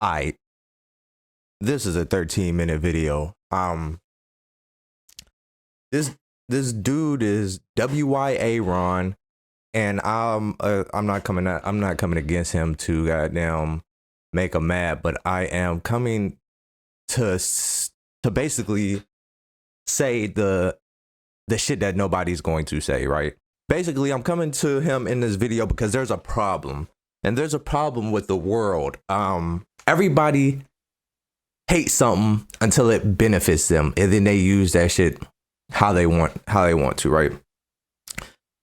I This is a 13-minute video. This dude is WyaRonn, and I'm not coming against him to goddamn make him mad, but I am coming to basically say the shit that nobody's going to say, right? Basically, I'm coming to him in this video because there's a problem. And there's a problem with the world. Everybody hates something until it benefits them, and then they use that shit how they want to, right?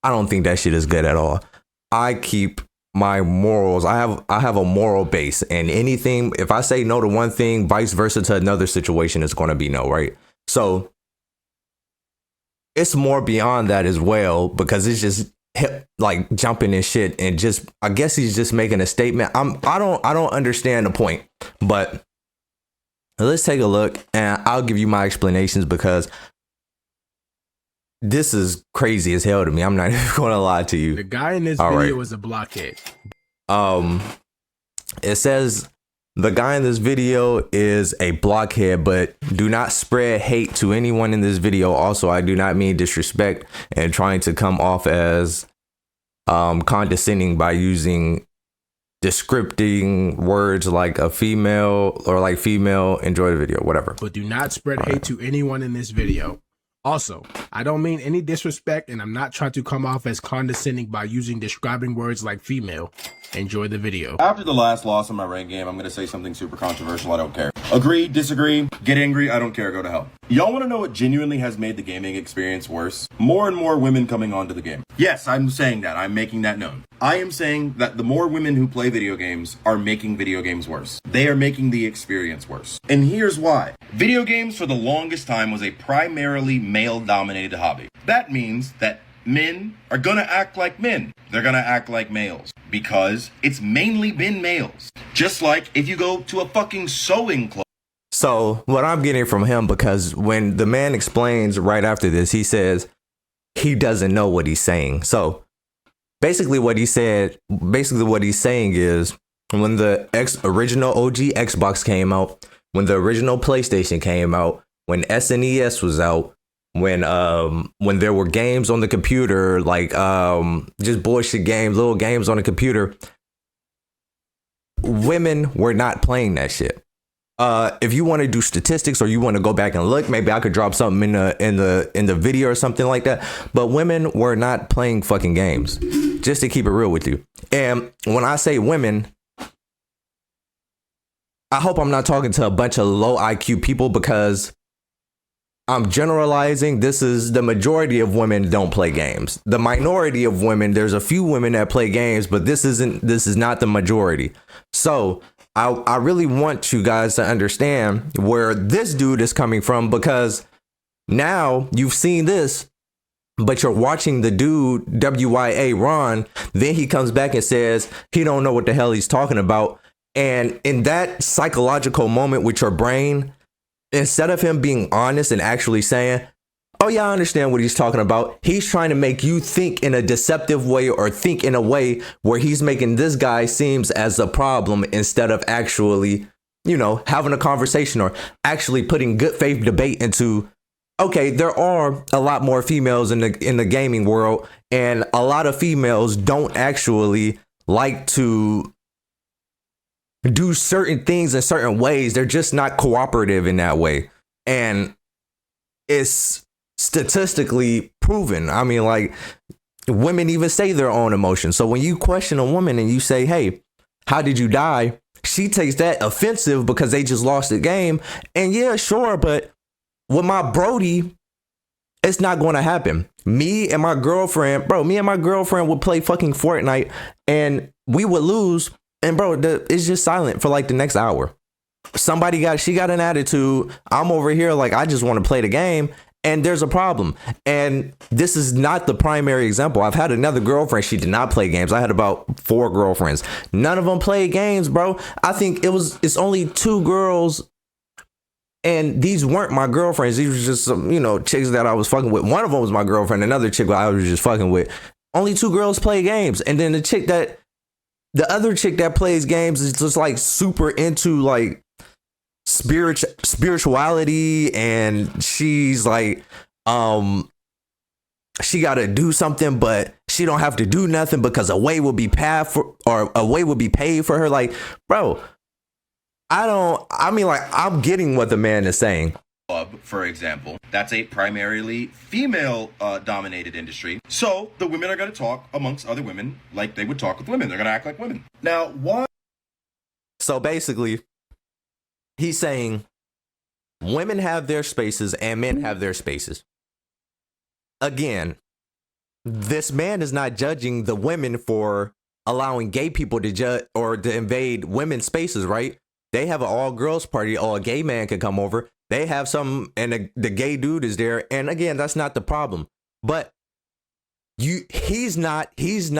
I don't think that shit is good at all. I keep my morals. I have a moral base, and anything, if I say no to one thing, vice versa to another situation is going to be no, right? So it's more beyond that as well, because it's just like jumping and shit, and just, I guess he's just making a statement. I don't understand the point, but let's take a look and I'll give you my explanations, because this is crazy as hell to me. I'm not even going to lie to you. The guy in this video is a blockhead. It says the guy in this video is a blockhead, but do not spread hate to anyone in this video. Also, I do not mean disrespect and trying to come off as condescending by using descripting words like a female or like female. Enjoy the video, whatever. But do not spread hate to anyone in this video. Also, I don't mean any disrespect, and I'm not trying to come off as condescending by using describing words like female. Enjoy the video. After the last loss in my rank game, I'm going to say something super controversial. I don't care. Agree, disagree, get angry, I don't care, go to hell. Y'all want to know what genuinely has made the gaming experience worse? More and more women coming onto the game. Yes, I'm saying that. I'm making that known. I am saying that the more women who play video games are making video games worse. They are making the experience worse. And here's why. Video games for the longest time was a primarily male-dominated hobby. That means that men are gonna act like men. They're gonna act like males because it's mainly been males. Just like if you go to a fucking sewing club. So what I'm getting from him, because when the man explains right after this, he says he doesn't know what he's saying. So basically what he's saying is, when the original OG Xbox came out, when the original PlayStation came out, when SNES was out, when there were games on the computer, like just bullshit games, little games on the computer, women were not playing that shit. If you want to do statistics, or you want to go back and look, maybe I could drop something in the video or something like that. But women were not playing fucking games, just to keep it real with you. And when I say women, I hope I'm not talking to a bunch of low IQ people, because I'm generalizing. This is the majority of women don't play games. The minority of women, there's a few women that play games, but this is not the majority. So I really want you guys to understand where this dude is coming from, because now you've seen this, but you're watching the dude WyaRonn. Then he comes back and says he don't know what the hell he's talking about. And in that psychological moment with your brain, instead of him being honest and actually saying, oh yeah, I understand what he's talking about, he's trying to make you think in a deceptive way, or think in a way where he's making this guy seems as a problem, instead of actually, having a conversation, or actually putting good faith debate into, okay, there are a lot more females in the gaming world, and a lot of females don't actually like to do certain things in certain ways. They're just not cooperative in that way. And it's statistically proven. I mean, like, women even say their own emotions. So when you question a woman and you say, hey, how did you die? She takes that offensive because they just lost the game. And yeah, sure, but with my Brody, it's not going to happen. Me and my girlfriend would play fucking Fortnite, and we would lose. And bro, it's just silent for like the next hour. She got an attitude. I'm over here like, I just want to play the game, and there's a problem. And this is not the primary example. I've had another girlfriend. She did not play games. I had about 4 girlfriends. None of them played games, bro. I think it's only 2 girls, and these weren't my girlfriends. These were just some, chicks that I was fucking with. One of them was my girlfriend. Another chick I was just fucking with. Only 2 girls play games. And then the chick that the other chick that plays games is just like super into like spirituality, and she's like, she got to do something, but she don't have to do nothing because a way will be paid for, or a way will be paid for her. Like, bro, I'm getting what the man is saying. Club, for example, that's a primarily female dominated industry. So the women are going to talk amongst other women like they would talk with women. They're going to act like women. Now, why? So basically, he's saying women have their spaces and men have their spaces. Again, this man is not judging the women for allowing gay people to judge or to invade women's spaces, right? They have an all girls party. Oh, a gay man can come over. They have some, and the gay dude is there. And again, that's not the problem. But he's not saying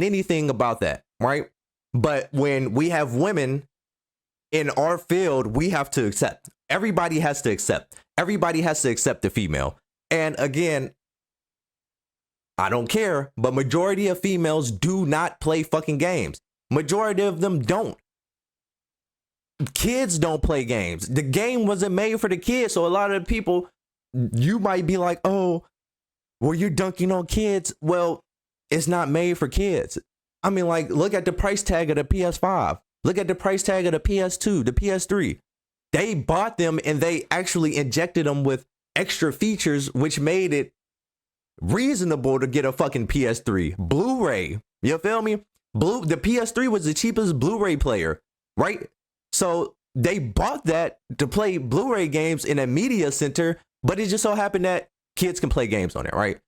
anything about that, right? But when we have women in our field, we have to accept. Everybody has to accept. Everybody has to accept the female. And again, I don't care, but majority of females do not play fucking games. Majority of them don't. Kids don't play games. The game wasn't made for the kids. So a lot of people, you might be like, oh, well, you're dunking on kids. Well, it's not made for kids. I mean, like, look at the price tag of the PS5. Look at the price tag of the PS2, the PS3. They bought them and they actually injected them with extra features, which made it reasonable to get a fucking PS3. Blu-ray. You feel me? The PS3 was the cheapest Blu-ray player, right? So they bought that to play Blu-ray games in a media center, but it just so happened that kids can play games on it, right?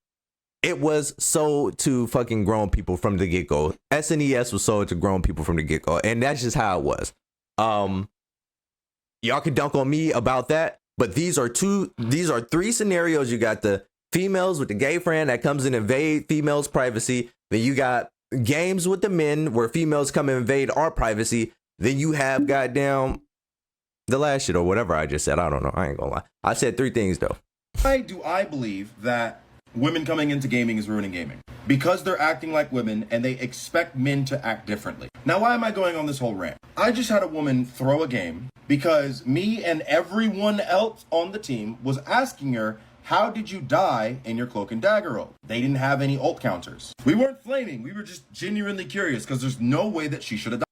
It was sold to fucking grown people from the get-go. SNES was sold to grown people from the get-go, and that's just how it was. Y'all can dunk on me about that, but these are three scenarios. You got the females with the gay friend that comes and invade females' privacy. Then you got games with the men where females come and invade our privacy. Then you have goddamn the last shit or whatever I just said. I don't know. I ain't gonna lie. I said three things though. Why do I believe that women coming into gaming is ruining gaming? Because they're acting like women and they expect men to act differently. Now, why am I going on this whole rant? I just had a woman throw a game because me and everyone else on the team was asking her, how did you die in your cloak and dagger ult? They didn't have any ult counters. We weren't flaming. We were just genuinely curious because there's no way that she should have died.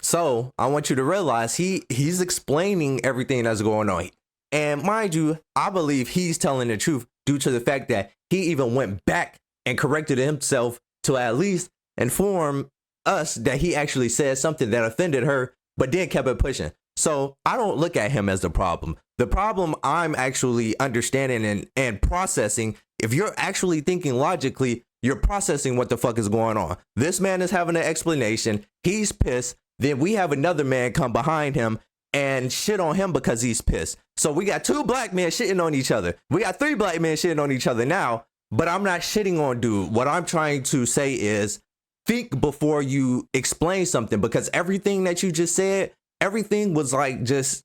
So I want you to realize he's explaining everything that's going on. And mind you, I believe he's telling the truth due to the fact that he even went back and corrected himself to at least inform us that he actually said something that offended her, but then kept it pushing. So I don't look at him as the problem. The problem I'm actually understanding and processing, if you're actually thinking logically, you're processing what the fuck is going on. This man is having an explanation. He's pissed. Then we have another man come behind him and shit on him because he's pissed. So we got two black men shitting on each other. We got three black men shitting on each other now, but I'm not shitting on dude. What I'm trying to say is think before you explain something, because everything that you just said, everything was like just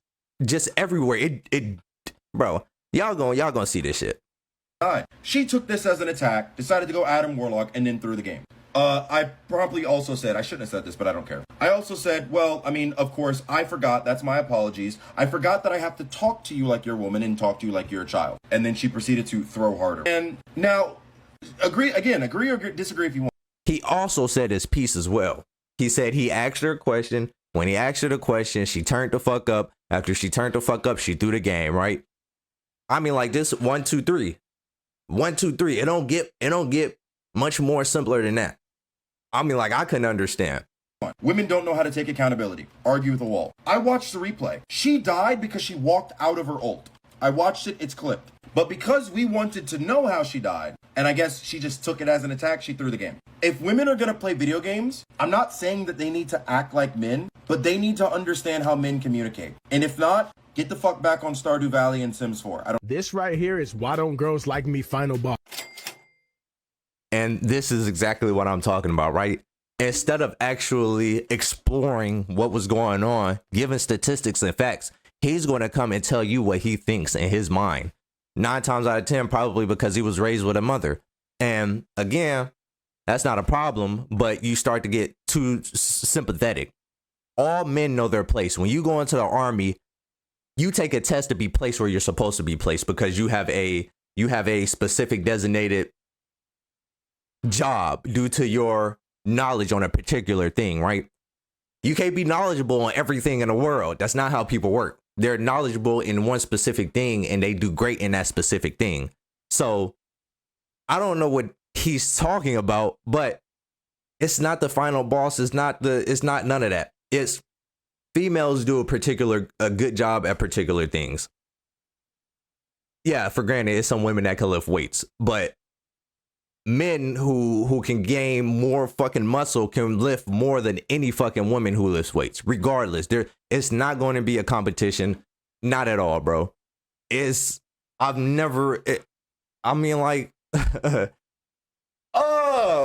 everywhere. Bro, y'all gonna see this shit. She took this as an attack, decided to go Adam Warlock, and then threw the game. I probably also said, I shouldn't have said this, but I don't care. I also said, well, I mean, of course, I forgot. That's my apologies. I forgot that I have to talk to you like you're a woman and talk to you like you're a child. And then she proceeded to throw harder. And now, agree or disagree if you want. He also said his piece as well. He said he asked her a question. When he asked her the question, she turned the fuck up. After she turned the fuck up, she threw the game, right? I mean, like this 1, 2, 3. 1, 2, 3. It don't get much more simpler than that. I mean, like, I couldn't understand. Women don't know how to take accountability. Argue with a wall. I watched the replay. She died because she walked out of her ult. I watched it. It's clipped. But because we wanted to know how she died, and I guess she just took it as an attack, she threw the game. If women are going to play video games, I'm not saying that they need to act like men, but they need to understand how men communicate. And if not, get the fuck back on Stardew Valley and Sims 4. This right here is Why Don't Girls Like Me final boss. And this is exactly what I'm talking about, right? Instead of actually exploring what was going on, giving statistics and facts, he's going to come and tell you what he thinks in his mind. 9 times out of 10, probably because he was raised with a mother. And again, that's not a problem, but you start to get too sympathetic. All men know their place. When you go into the army, you take a test to be placed where you're supposed to be placed because you have a specific designated job due to your knowledge on a particular thing, right? You can't be knowledgeable on everything in the world. That's not how people work. They're knowledgeable in one specific thing and they do great in that specific thing. So I don't know what he's talking about, but it's not the final boss. It's not none of that. It's females do a good job at particular things. Yeah, for granted, it's some women that can lift weights, but men who can gain more fucking muscle can lift more than any fucking woman who lifts weights. Regardless, it's not going to be a competition, not at all, bro.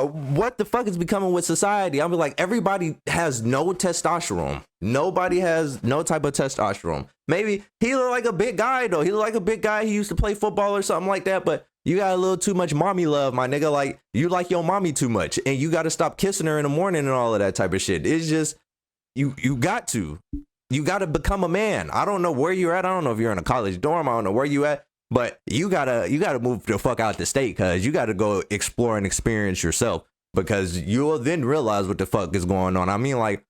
What the fuck is becoming with society? I'm like, everybody has no testosterone. Nobody has no type of testosterone. Maybe he look like a big guy though. He look like a big guy. He used to play football or something like that, but you got a little too much mommy love, my nigga. Like, you like your mommy too much and you got to stop kissing her in the morning and all of that type of shit. It's just, you got to become a man. I don't know where you're at. I don't know if you're in a college dorm. I don't know where you at. But you gotta move the fuck out the state because you gotta go explore and experience yourself because you'll then realize what the fuck is going on. I mean, like,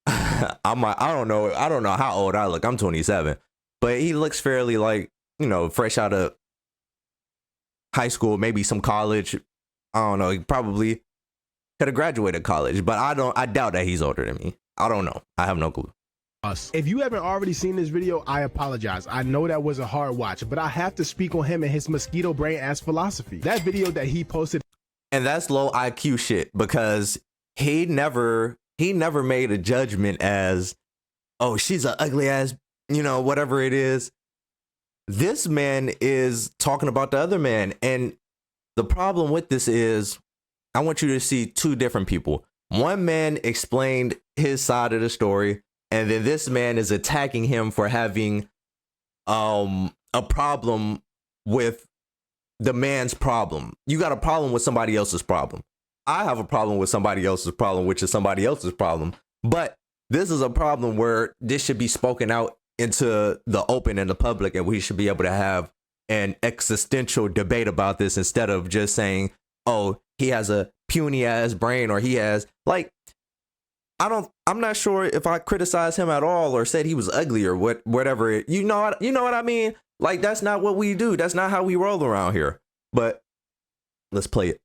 I don't know how old I look. I'm 27, but he looks fairly like, you know, fresh out of high school, maybe some college. I don't know. He probably could have graduated college, but I doubt that he's older than me. I don't know. I have no clue. If you haven't already seen this video, I apologize. I know that was a hard watch, but I have to speak on him and his mosquito brain ass philosophy. That video that he posted. And that's low IQ shit because he never made a judgment as, oh, she's an ugly ass, you know, whatever it is. This man is talking about the other man. And the problem with this is I want you to see two different people. One man explained his side of the story. And then this man is attacking him for having a problem with the man's problem. You got a problem with somebody else's problem. I have a problem with somebody else's problem, which is somebody else's problem. But this is a problem where this should be spoken out into the open and the public, and we should be able to have an existential debate about this instead of just saying, oh, he has a puny ass brain or he has, like, I'm not sure if I criticized him at all or said he was ugly or whatever. You know what I mean? Like, that's not what we do. That's not how we roll around here. But let's play it.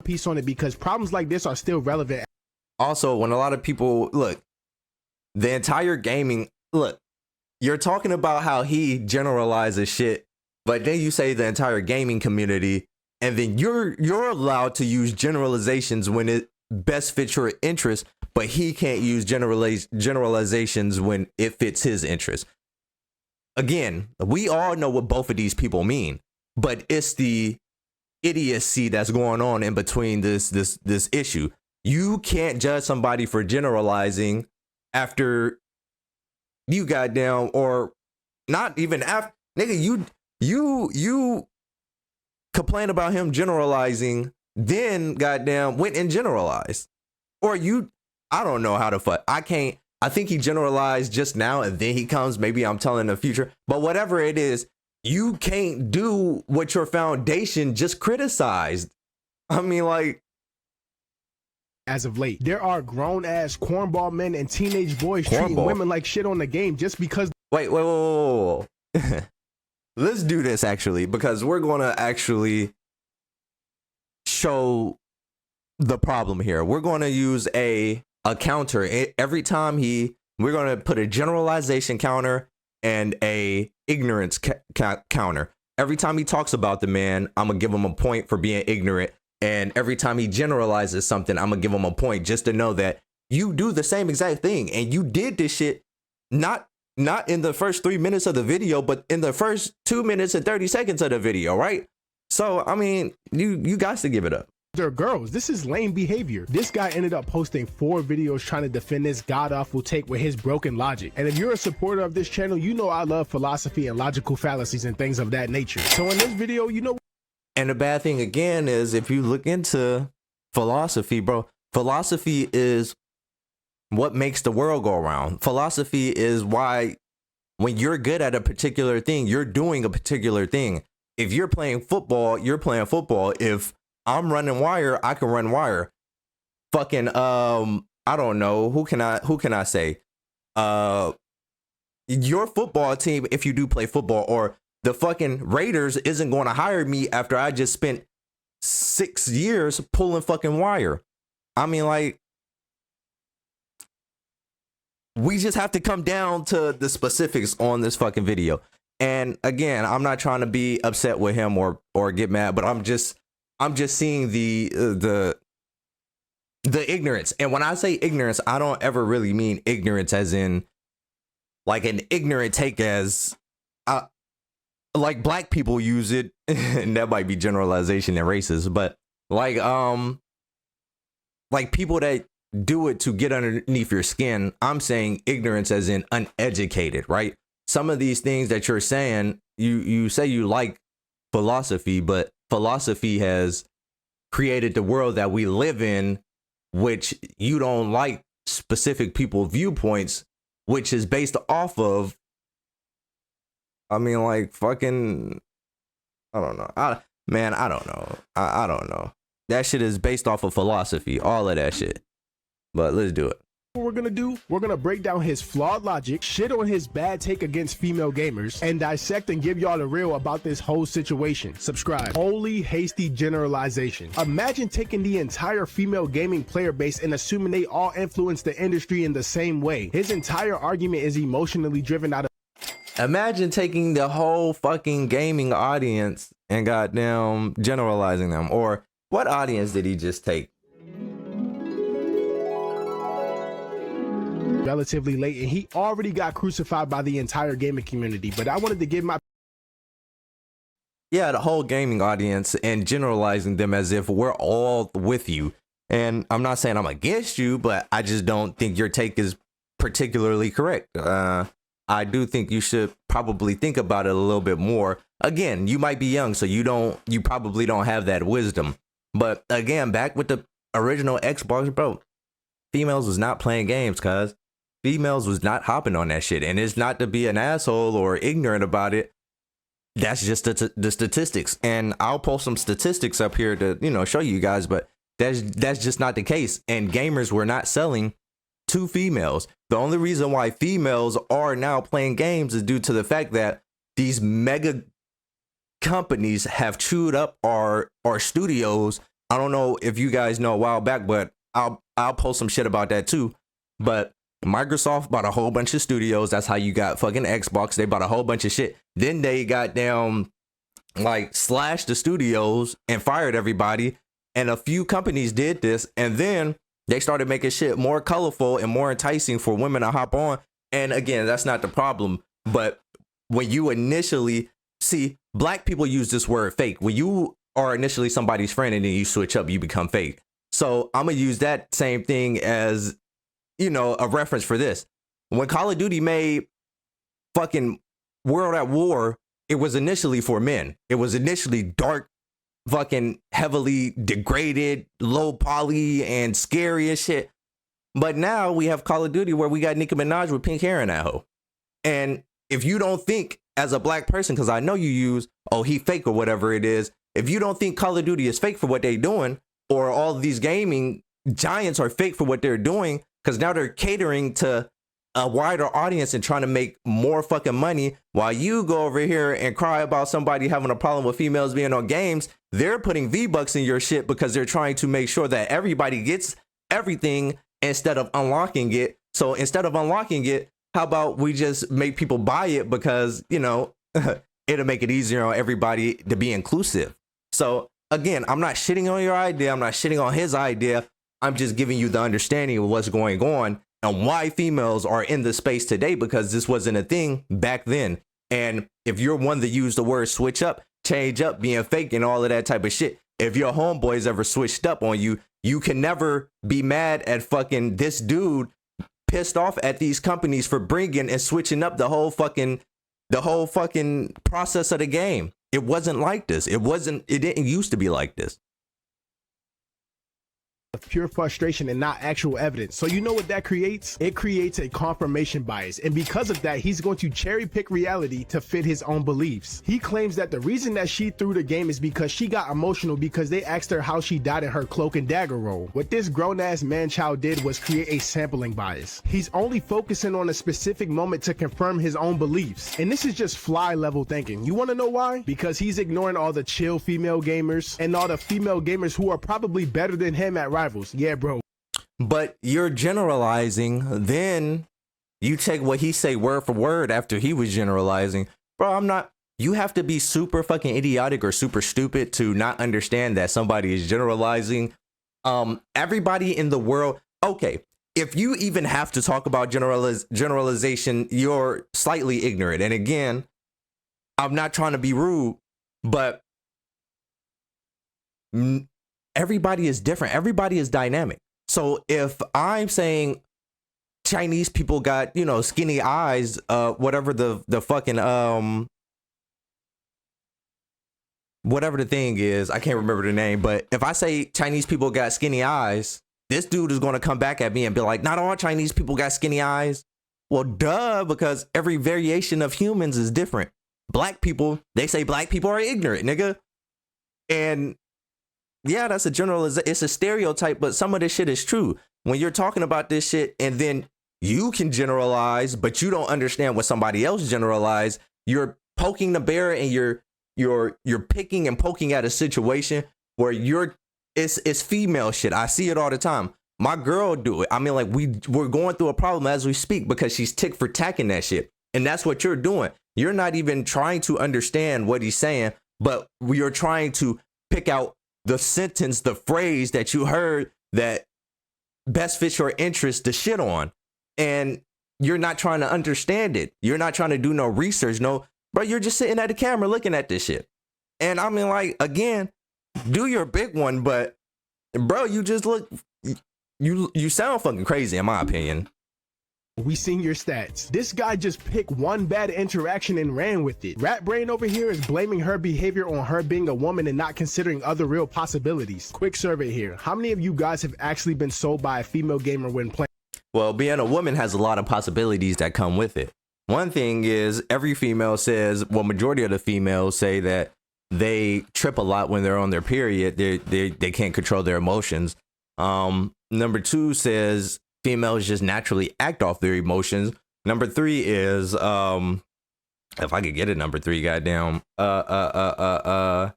Piece on it because problems like this are still relevant. Also, when a lot of people look, the entire gaming, look, you're talking about how he generalizes shit. But then you say the entire gaming community, and then you're allowed to use generalizations when it best fits your interest, but he can't use generalizations when it fits his interest. Again, we all know what both of these people mean, but it's the idiocy that's going on in between this issue. You can't judge somebody for generalizing after you goddamn, or not even after, nigga, you complain about him generalizing, then goddamn went and generalized. Or I don't know how to fuck. I think he generalized just now and then he comes, maybe I'm telling the future, but whatever it is, you can't do what your foundation just criticized. I mean, like, as of late, there are grown ass cornball men and teenage boys treating women like shit on the game just because. Wait. Let's do this actually, because we're going to actually show the problem here. We're going to use a counter every time we're going to put a generalization counter and a ignorance counter. Every time he talks about the man, I'm going to give him a point for being ignorant. And every time he generalizes something, I'm going to give him a point just to know that you do the same exact thing. And you did this shit not in the first 3 minutes of the video, but in the first 2 minutes and 30 seconds of the video, right? So, I mean, you guys to give it up. They're girls. This is lame behavior. This guy ended up posting 4 videos trying to defend this god-awful take with his broken logic. And if you're a supporter of this channel, you know I love philosophy and logical fallacies and things of that nature. So in this video, you know. And the bad thing again is if you look into philosophy, bro, philosophy is what makes the world go around. Philosophy is why when you're good at a particular thing, you're doing a particular thing. If you're playing football, you're playing football. If I'm running wire, I can run wire. Fucking I don't know, who can I say? Your football team, if you do play football, or the fucking Raiders isn't going to hire me after I just spent 6 years pulling fucking wire. I mean, like, we just have to come down to the specifics on this fucking video. And again, I'm not trying to be upset with him or get mad, but I'm just seeing the ignorance. And when I say ignorance, I don't ever really mean ignorance as in like an ignorant take as like black people use it, and that might be generalization and racist, but like people that do it to get underneath your skin. I'm saying ignorance as in uneducated, right? Some of these things that you're saying, you say you like philosophy, but philosophy has created the world that we live in, which you don't like specific people viewpoints, which is based off of, I mean, like, fucking, I don't know. I don't know. I don't know. That shit is based off of philosophy, all of that shit. But let's do it. What we're gonna do, we're gonna break down his flawed logic, shit on his bad take against female gamers, and dissect and give y'all the real about this whole situation. Subscribe. Holy hasty generalization. Imagine taking the entire female gaming player base and assuming they all influence the industry in the same way. His entire argument is emotionally driven out of. Imagine taking the whole fucking gaming audience and goddamn generalizing them. Or what audience did he just take? Relatively late, and he already got crucified by the entire gaming community. But I wanted to give my the whole gaming audience and generalizing them as if we're all with you. And I'm not saying I'm against you, but I just don't think your take is particularly correct. I do think you should probably think about it a little bit more. Again, you might be young, so you probably don't have that wisdom. But again, back with the original Xbox, bro, females was not playing games, cuz. Females was not hopping on that shit. And it's not to be an asshole or ignorant about it. That's just the statistics. And I'll post some statistics up here to, show you guys, but that's just not the case. And gamers were not selling to females. The only reason why females are now playing games is due to the fact that these mega companies have chewed up our studios. I don't know if you guys know a while back, but I'll post some shit about that too. But Microsoft bought a whole bunch of studios. That's how you got fucking Xbox. They bought a whole bunch of shit. Then they got down, like, slashed the studios and fired everybody. And a few companies did this. And then they started making shit more colorful and more enticing for women to hop on. And again, that's not the problem. But when you initially see, black people use this word fake. When you are initially somebody's friend and then you switch up, you become fake. So I'm going to use that same thing as, a reference for this. When Call of Duty made fucking World at War, it was initially for men. It was initially dark, fucking heavily degraded, low poly, and scary as shit. But now we have Call of Duty where we got Nicki Minaj with pink hair in that hoe. And if you don't think as a black person, because I know you use, he fake or whatever it is, if you don't think Call of Duty is fake for what they doing, or all of these gaming giants are fake for what they're doing, because now they're catering to a wider audience and trying to make more fucking money, while you go over here and cry about somebody having a problem with females being on games, they're putting V-Bucks in your shit because they're trying to make sure that everybody gets everything instead of unlocking it. So instead of unlocking it, how about we just make people buy it because, it'll make it easier on everybody to be inclusive. So again, I'm not shitting on your idea. I'm not shitting on his idea. I'm just giving you the understanding of what's going on and why females are in the space today, because this wasn't a thing back then. And if you're one that used the word switch up, change up, being fake and all of that type of shit, if your homeboys ever switched up on you, you can never be mad at fucking this dude pissed off at these companies for bringing and switching up the whole fucking process of the game. It wasn't like this. It didn't used to be like this. Of pure frustration and not actual evidence. So you know what that creates? It creates a confirmation bias. And because of that, he's going to cherry pick reality to fit his own beliefs. He claims that the reason that she threw the game is because she got emotional because they asked her how she died in her cloak and dagger role. What this grown-ass man-child did was create a sampling bias. He's only focusing on a specific moment to confirm his own beliefs. And this is just fly level thinking. You want to know why? Because he's ignoring all the chill female gamers and all the female gamers who are probably better than him at rivals. Yeah, bro. But you're generalizing, then you take what he say word for word after he was generalizing. Bro, you have to be super fucking idiotic or super stupid to not understand that somebody is generalizing. Everybody in the world, okay, if you even have to talk about generalization, you're slightly ignorant. And again, I'm not trying to be rude, but everybody is different. Everybody is dynamic. So if I'm saying Chinese people got, skinny eyes, whatever the fucking, whatever the thing is, I can't remember the name, but if I say Chinese people got skinny eyes, this dude is going to come back at me and be like, not all Chinese people got skinny eyes. Well, duh, because every variation of humans is different. Black people, they say black people are ignorant, nigga. And yeah, that's a generalization. It's a stereotype, but some of this shit is true. When you're talking about this shit and then you can generalize, but you don't understand what somebody else generalized, you're poking the bear and you're picking and poking at a situation where it's female shit. I see it all the time. My girl do it. I mean, like we're going through a problem as we speak because she's tick for tacking that shit. And that's what you're doing. You're not even trying to understand what he's saying, but you're trying to pick out the sentence, the phrase that you heard that best fits your interest to shit on. And you're not trying to understand it. You're not trying to do no research. No, bro, you're just sitting at the camera looking at this shit. And I mean, like, again, do your big one, but bro, you just look, you sound fucking crazy in my opinion. We seen your stats. This guy just picked one bad interaction and ran with it. Rat Brain over here is blaming her behavior on her being a woman and not considering other real possibilities. Quick survey here. How many of you guys have actually been sold by a female gamer when playing? Well, being a woman has a lot of possibilities that come with it. One thing is every female says, well, majority of the females say that they trip a lot when they're on their period. They can't control their emotions. Number two says females just naturally act off their emotions. Number three is, if I could get a number three, goddamn, I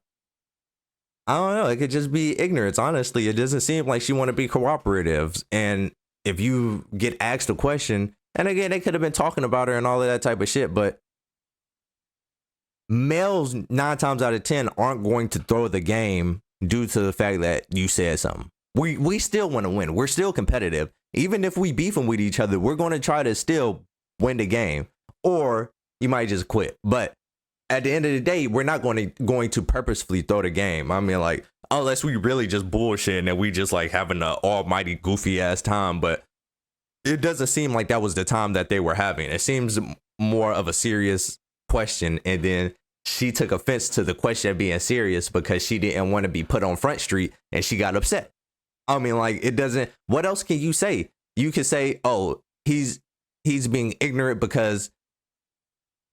don't know. It could just be ignorance. Honestly, it doesn't seem like she want to be cooperative. And if you get asked a question, and again, they could have been talking about her and all of that type of shit, but males 9 times out of 10 aren't going to throw the game due to the fact that you said something. We still want to win. We're still competitive. Even if we beefing with each other, we're going to try to still win the game, or you might just quit. But at the end of the day, we're not going to purposefully throw the game. I mean, like, unless we really just bullshitting and we just like having an almighty goofy ass time. But it doesn't seem like that was the time that they were having. It seems more of a serious question. And then she took offense to the question being serious because she didn't want to be put on Front Street and she got upset. I mean, like, it doesn't, what else can you say? You could say, oh, he's being ignorant because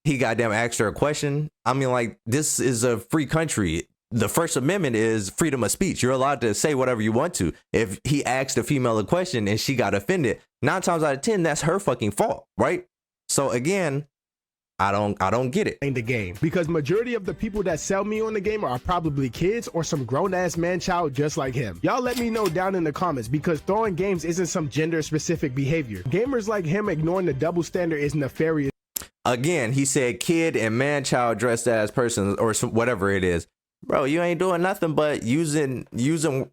he goddamn asked her a question. I mean, like, this is a free country. The First Amendment is freedom of speech. You're allowed to say whatever you want to. If he asked a female a question and she got offended, 9 times out of 10, that's her fucking fault, right? So again, I don't get it. In the game, because majority of the people that sell me on the game are probably kids or some grown-ass man-child just like him. Y'all let me know down in the comments, because throwing games isn't some gender-specific behavior. Gamers like him ignoring the double standard is nefarious. Again, he said kid and man-child dressed as person or whatever it is. Bro, you ain't doing nothing but using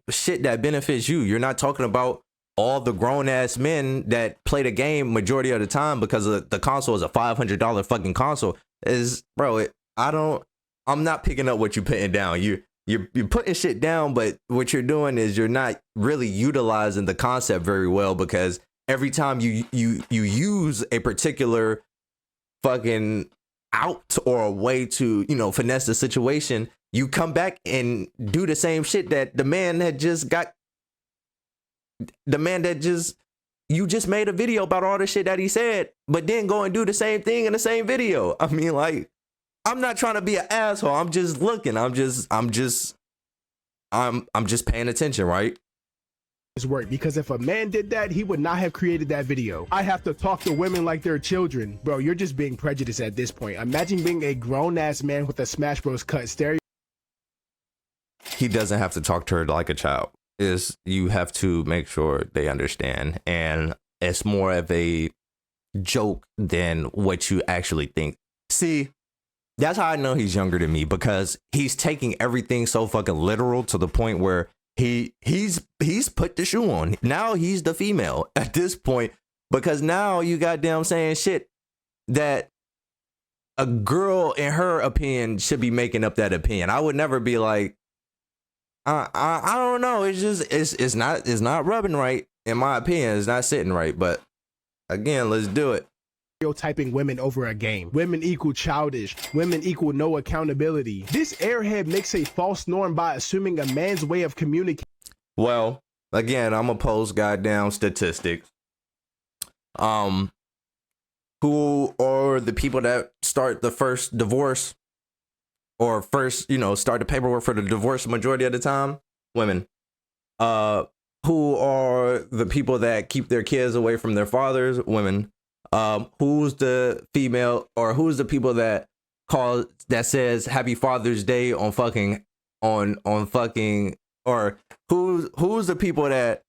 shit that benefits you. You're not talking about all the grown-ass men that play the game majority of the time because the console is a $500 fucking console. I'm not picking up what you're putting down. you're putting shit down, but what you're doing is you're not really utilizing the concept very well, because every time you use a particular fucking out or a way to, you know, finesse the situation, you come back and do the same shit that the man that just you just made a video about all the shit that he said, but then go and do the same thing in the same video. I mean, like, I'm not trying to be an asshole. I'm just looking. I'm just paying attention, right? Work, because if a man did that, he would not have created that video. I have to talk to women like they're children. Bro, you're just being prejudiced at this point. Imagine being a grown-ass man with a Smash Bros. Cut stereo. He doesn't have to talk to her like a child. You have to make sure they understand, and it's more of a joke than what you actually think. See, that's how I know he's younger than me, because he's taking everything so fucking literal to the point where he's put the shoe on. Now he's the female at this point, because now you goddamn saying shit that a girl, in her opinion, should be making up that opinion. I would never be like, I don't know. It's just it's not rubbing right, in my opinion. It's not sitting right. But again, let's do it. Stereotyping women over a game. Women equal childish. Women equal no accountability. This airhead makes a false norm by assuming a man's way of communicating. Well, again, I'm gonna post goddamn statistics. Who are the people that start the first divorce, or first, you know, start the paperwork for the divorce majority of the time? Women. Who are the people that keep their kids away from their fathers? Women. Who's the female, or who's the people that says Happy Father's Day on fucking, or who's the people that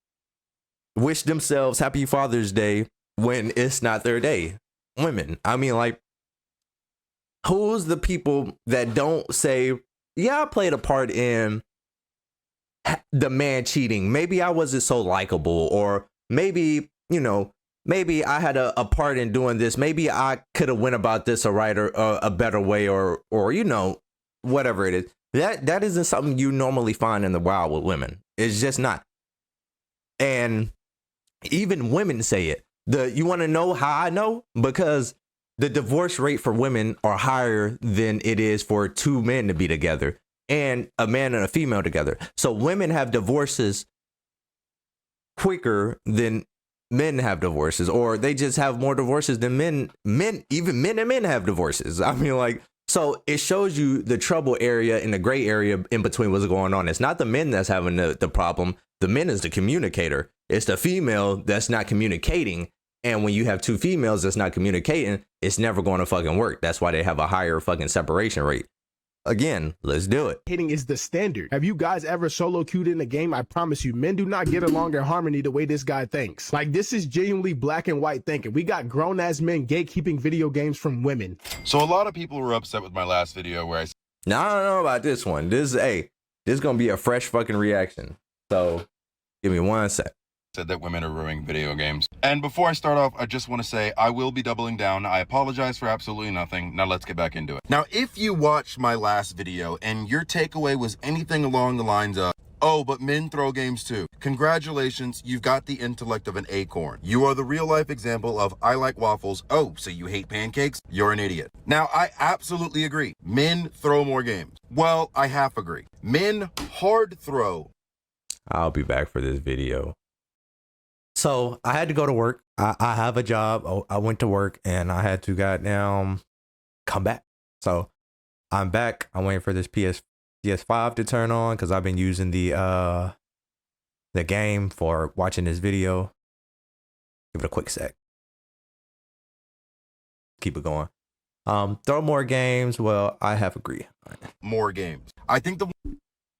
wish themselves Happy Father's Day when it's not their day? Women. I mean, like, who's the people that don't say, yeah, I played a part in the man cheating. Maybe I wasn't so likable, or maybe, you know, maybe I had a part in doing this. Maybe I could have went about this a better way, or you know, whatever it is. That isn't something you normally find in the wild with women. It's just not. And even women say it. You want to know how I know? Because the divorce rate for women are higher than it is for two men to be together, and a man and a female together. So women have divorces quicker than men have divorces, or they just have more divorces than men. Even men and men have divorces. I mean, like, so it shows you the trouble area and the gray area in between what's going on. It's not the men that's having the problem. The men is the communicator. It's the female that's not communicating. And when you have two females that's not communicating, it's never going to fucking work. That's why they have a higher fucking separation rate. Again, let's do it. Hitting is the standard. Have you guys ever solo queued in a game? I promise you, men do not get along in harmony the way this guy thinks. Like, this is genuinely black and white thinking. We got grown-ass men gatekeeping video games from women. So a lot of people were upset with my last video where I Now, I don't know about this one. This is going to be a fresh fucking reaction. So give me 1 sec. said that women are ruining video games. And before I start off, I just want to say I will be doubling down. I apologize for absolutely nothing. Now let's get back into it. Now, if you watched my last video and your takeaway was anything along the lines of, oh, but men throw games too, congratulations, you've got the intellect of an acorn. You are the real life example of I like waffles. Oh, so you hate pancakes? You're an idiot. Now, I absolutely agree. Men throw more games. Well, I half agree. Men hard throw. I'll be back for this video. So I had to go to work. I have a job. I went to work and I had to goddamn come back. So I'm back. I'm waiting for this PS5 to turn on because I've been using the game for watching this video. Give it a quick sec. Keep it going. Throw more games. Well, I have agreed. More games. I think the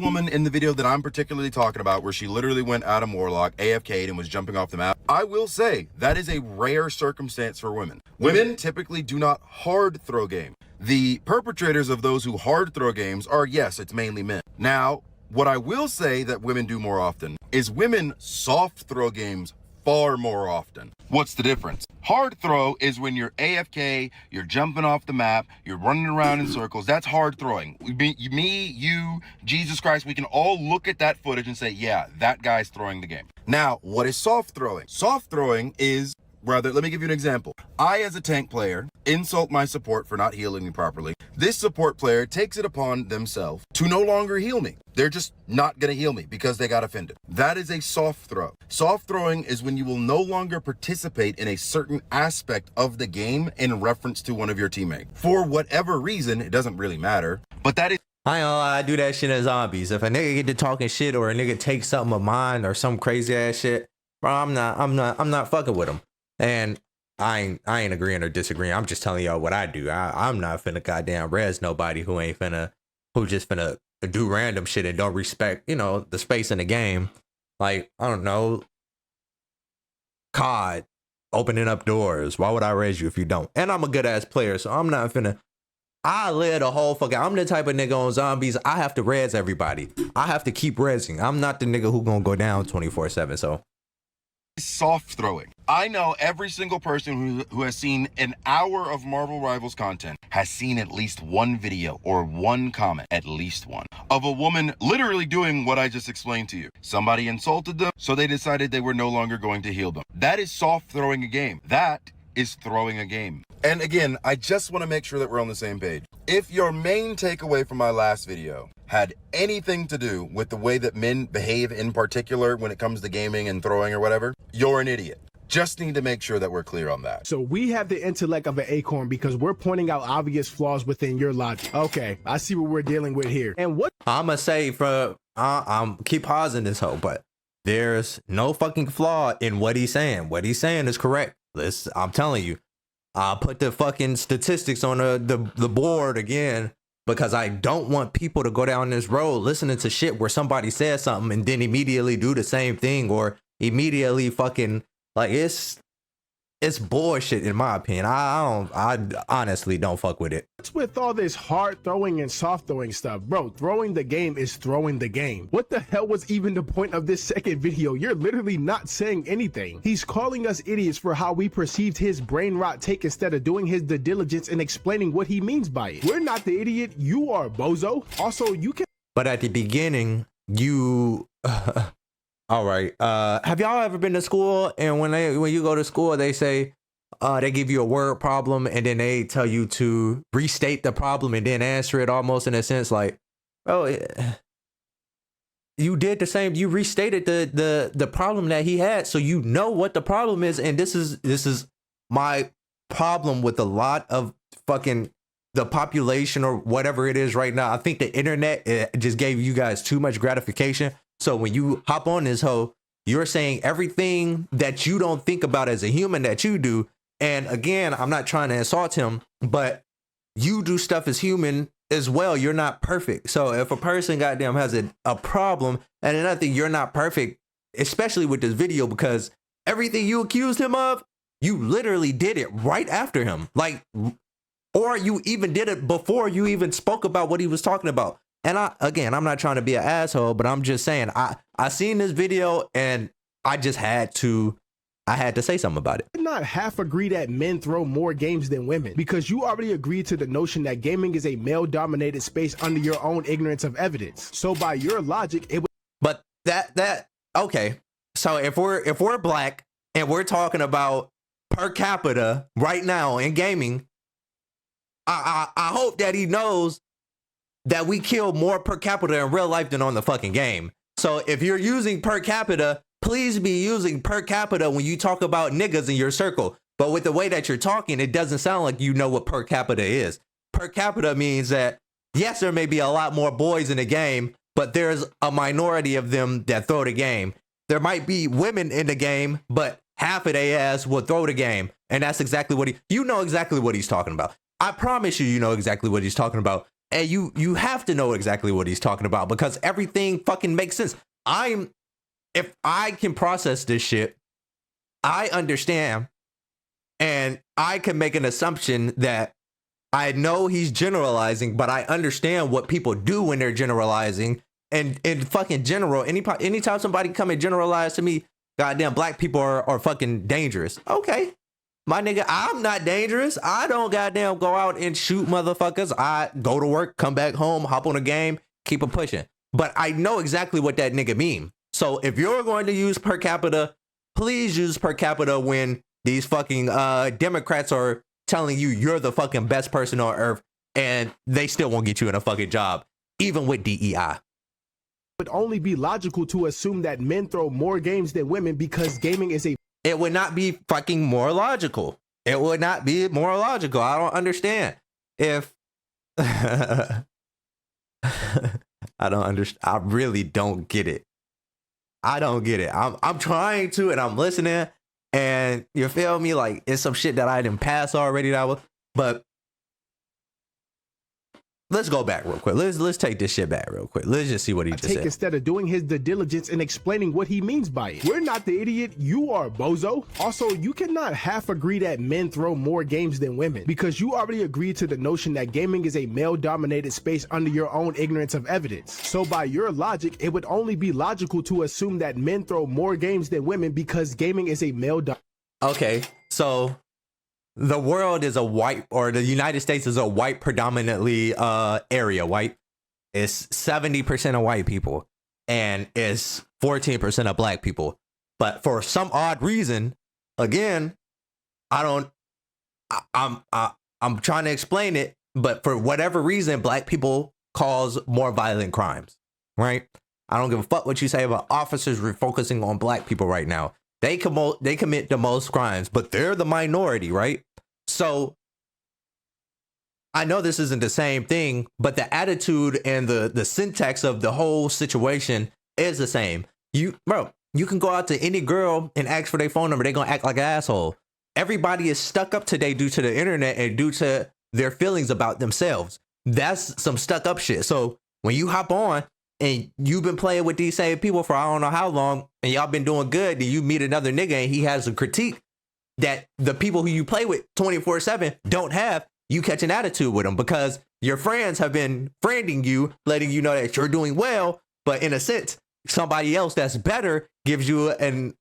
woman in the video that I'm particularly talking about, where she literally went Adam Warlock, AFK'd, and was jumping off the map, I will say that is a rare circumstance for women. Women typically do not hard throw games. The perpetrators of those who hard throw games are, yes, it's mainly men. Now, what I will say that women do more often is women soft throw games far more often. What's the difference? Hard throw is when you're AFK, you're jumping off the map, you're running around in circles. That's hard throwing. Me, you, Jesus Christ, we can all look at that footage and say, yeah, that guy's throwing the game. Now, what is soft throwing? Soft throwing is, rather, let me give you an example. I, as a tank player, insult my support for not healing me properly. This support player takes it upon themselves to no longer heal me. They're just not gonna heal me because they got offended. That is a soft throw. Soft throwing is when you will no longer participate in a certain aspect of the game in reference to one of your teammates. For whatever reason, it doesn't really matter, but that is. I ain't gonna lie, I do that shit in zombies. If a nigga get to talking shit or a nigga takes something of mine or some crazy ass shit, bro, I'm not fucking with him. And I ain't agreeing or disagreeing. I'm just telling y'all what I do. I'm not finna goddamn res nobody who just finna do random shit and don't respect, the space in the game. Like, I don't know, COD, opening up doors. Why would I res you if you don't? And I'm a good ass player, so I'm not finna. I live the whole fucking. I'm the type of nigga on zombies. I have to res everybody. I have to keep resing. I'm not the nigga who gonna go down 24/7. So. Soft throwing. I know every single person who has seen an hour of Marvel Rivals content has seen at least one video or one comment, at least one, of a woman literally doing what I just explained to you. Somebody insulted them, so they decided they were no longer going to heal them. That is soft throwing a game. That is throwing a game. And again, I just want to make sure that we're on the same page. If your main takeaway from my last video had anything to do with the way that men behave in particular when it comes to gaming and throwing or whatever, you're an idiot. Just need to make sure that we're clear on that. So we have the intellect of an acorn because we're pointing out obvious flaws within your logic. Okay, I see what we're dealing with here. And what I'ma say I'm keep pausing this hoe, but there's no fucking flaw in what he's saying. What he's saying is correct. I'm telling you. I'll put the fucking statistics on the board again because I don't want people to go down this road listening to shit where somebody says something and then immediately do the same thing or immediately fucking like it's bullshit in my opinion. I honestly don't fuck with it. What's with all this hard throwing and soft throwing stuff? Bro, throwing the game is throwing the game. What the hell was even the point of this second video? You're literally not saying anything. He's calling us idiots for how we perceived his brain rot take instead of doing his due diligence and explaining what he means by it. We're not the idiot, you are, bozo. Also, you can. But at the beginning, you all right. Have y'all ever been to school and when you go to school, they say they give you a word problem and then they tell you to restate the problem and then answer it almost in a sense like, bro, you did the same. You restated the problem that he had, so you know what the problem is. And this is my problem with a lot of fucking the population or whatever it is right now. I think the internet just gave you guys too much gratification. So when you hop on this hoe, you're saying everything that you don't think about as a human that you do. And again, I'm not trying to insult him, but you do stuff as human as well. You're not perfect. So if a person goddamn has a problem, and another thing, you're not perfect, especially with this video, because everything you accused him of, you literally did it right after him. Like, or you even did it before you even spoke about what he was talking about. And I'm not trying to be an asshole, but I'm just saying, I seen this video and I just had to say something about it. Not half agree that men throw more games than women because you already agreed to the notion that gaming is a male dominated space under your own ignorance of evidence. So by your logic, it would. But that okay. So if we're black and we're talking about per capita right now in gaming, I hope that he knows that we kill more per capita in real life than on the fucking game. So if you're using per capita, please be using per capita when you talk about niggas in your circle. But with the way that you're talking, it doesn't sound like you know what per capita is. Per capita means that, yes, there may be a lot more boys in the game, but there's a minority of them that throw the game. There might be women in the game, but half of their ass will throw the game. And that's exactly you know exactly what he's talking about. I promise you know exactly what he's talking about. And you have to know exactly what he's talking about because everything fucking makes sense. If I can process this shit, I understand and I can make an assumption that I know he's generalizing, but I understand what people do when they're generalizing. And in fucking general, anytime somebody come and generalize to me, goddamn black people are fucking dangerous. Okay. My nigga, I'm not dangerous. I don't goddamn go out and shoot motherfuckers. I go to work, come back home, hop on a game, keep it pushing. But I know exactly what that nigga mean. So if you're going to use per capita, please use per capita when these fucking Democrats are telling you you're the fucking best person on earth and they still won't get you in a fucking job, even with DEI. Would only be logical to assume that men throw more games than women because gaming is a It would not be fucking more logical. It would not be more logical. I don't understand. If I don't understand. I really don't get it. I don't get it. I'm trying to, and I'm listening, and you feel me? Like, it's some shit that I didn't pass already. But let's go back real quick. Let's take this shit back real quick. Let's just see what he just said. Instead of doing his due diligence and explaining what he means by it. We're not the idiot, you are, bozo. Also, you cannot half agree that men throw more games than women because you already agreed to the notion that gaming is a male-dominated space under your own ignorance of evidence. So by your logic, it would only be logical to assume that men throw more games than women because gaming is a male-dominated. Okay, so the world is a white, or the United States is a white predominantly area, white. It's 70% of white people and it's 14% of black people. But for some odd reason, again, I'm trying to explain it, but for whatever reason, black people cause more violent crimes, right? I don't give a fuck what you say about officers refocusing on black people right now. They commit the most crimes, but they're the minority, right? So I know this isn't the same thing, but the attitude and the syntax of the whole situation is the same. You can go out to any girl and ask for their phone number. They're going to act like an asshole. Everybody is stuck up today due to the internet and due to their feelings about themselves. That's some stuck up shit. So when you hop on and you've been playing with these same people for I don't know how long, and y'all been doing good, and you meet another nigga and he has a critique that the people who you play with 24/7 don't have, you catch an attitude with them because your friends have been friending you, letting you know that you're doing well, but in a sense, somebody else that's better gives you an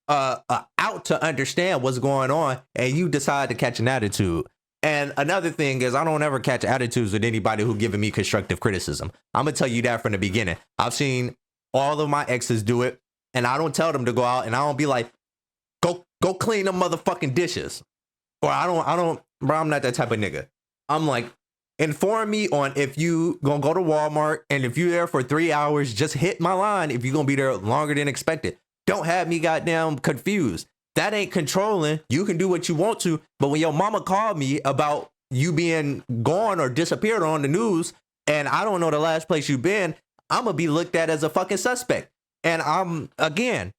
out to understand what's going on, and you decide to catch an attitude. And another thing is, I don't ever catch attitudes with anybody who giving me constructive criticism. I'm gonna tell you that from the beginning. I've seen all of my exes do it, and I don't tell them to go out, and I don't be like, go clean them motherfucking dishes. Or bro, I'm not that type of nigga. I'm like, inform me on if you gonna go to Walmart, and if you're there for 3 hours, just hit my line if you're gonna be there longer than expected. Don't have me goddamn confused. That ain't controlling. You can do what you want to, but when your mama called me about you being gone or disappeared on the news, and I don't know the last place you've been, I'm gonna be looked at as a fucking suspect. And again,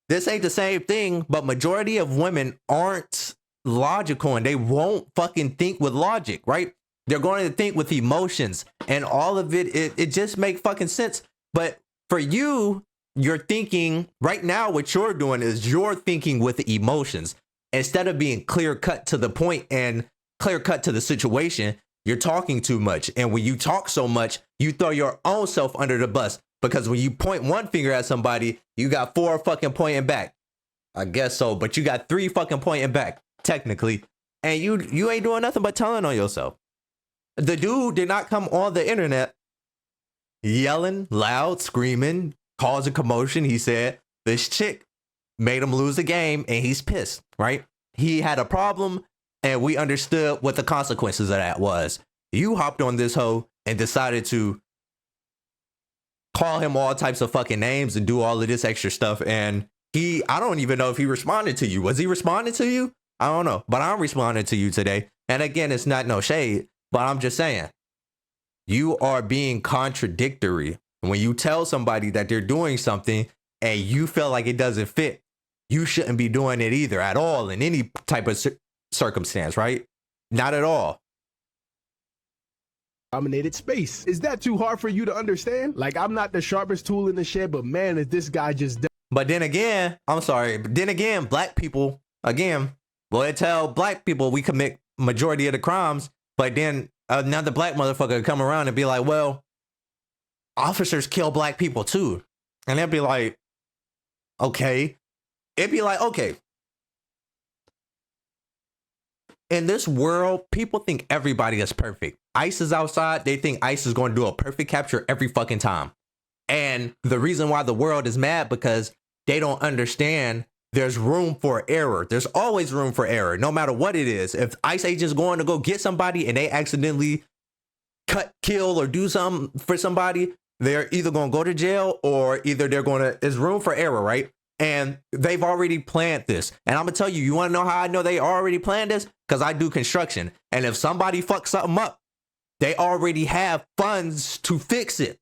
this ain't the same thing, but majority of women aren't logical and they won't fucking think with logic, right? They're going to think with emotions, and all of it just make fucking sense. But for you, you're thinking right now, what you're doing is you're thinking with emotions instead of being clear cut to the point and clear cut to the situation. You're talking too much. And when you talk so much, you throw your own self under the bus, because when you point one finger at somebody, you got 4 fucking pointing back. I guess so, but you got 3 fucking pointing back technically. And you ain't doing nothing but telling on yourself. The dude did not come on the internet yelling, loud, screaming, causing commotion. He said this chick made him lose the game and he's pissed, right? He had a problem and we understood what the consequences of that was. You hopped on this hoe and decided to call him all types of fucking names and do all of this extra stuff. And I don't even know if he responded to you. Was he responding to you? I don't know, but I'm responding to you today. And again, it's not no shade, but I'm just saying, you are being contradictory. When you tell somebody that they're doing something and you feel like it doesn't fit, you shouldn't be doing it either at all in any type of circumstance, right? Not at all. Dominated space. Is that too hard for you to understand? Like, I'm not the sharpest tool in the shed, but man, is this guy just done. But then again, I'm sorry, but then again, black people, again, well, tell black people we commit majority of the crimes, but then another black motherfucker come around and be like, well, officers kill black people too. And they'll be like, okay, it'd be like, okay, in this world, people think everybody is perfect. ICE is outside. They think ICE is going to do a perfect capture every fucking time. And the reason why the world is mad because they don't understand there's room for error. There's always room for error, no matter what it is. If ICE agent's going to go get somebody and they accidentally cut, kill, or do something for somebody, they're either going to go to jail or either they're going to, there's room for error, right? And they've already planned this. And I'm going to tell you, you want to know how I know they already planned this? Because I do construction. And if somebody fucks something up, they already have funds to fix it.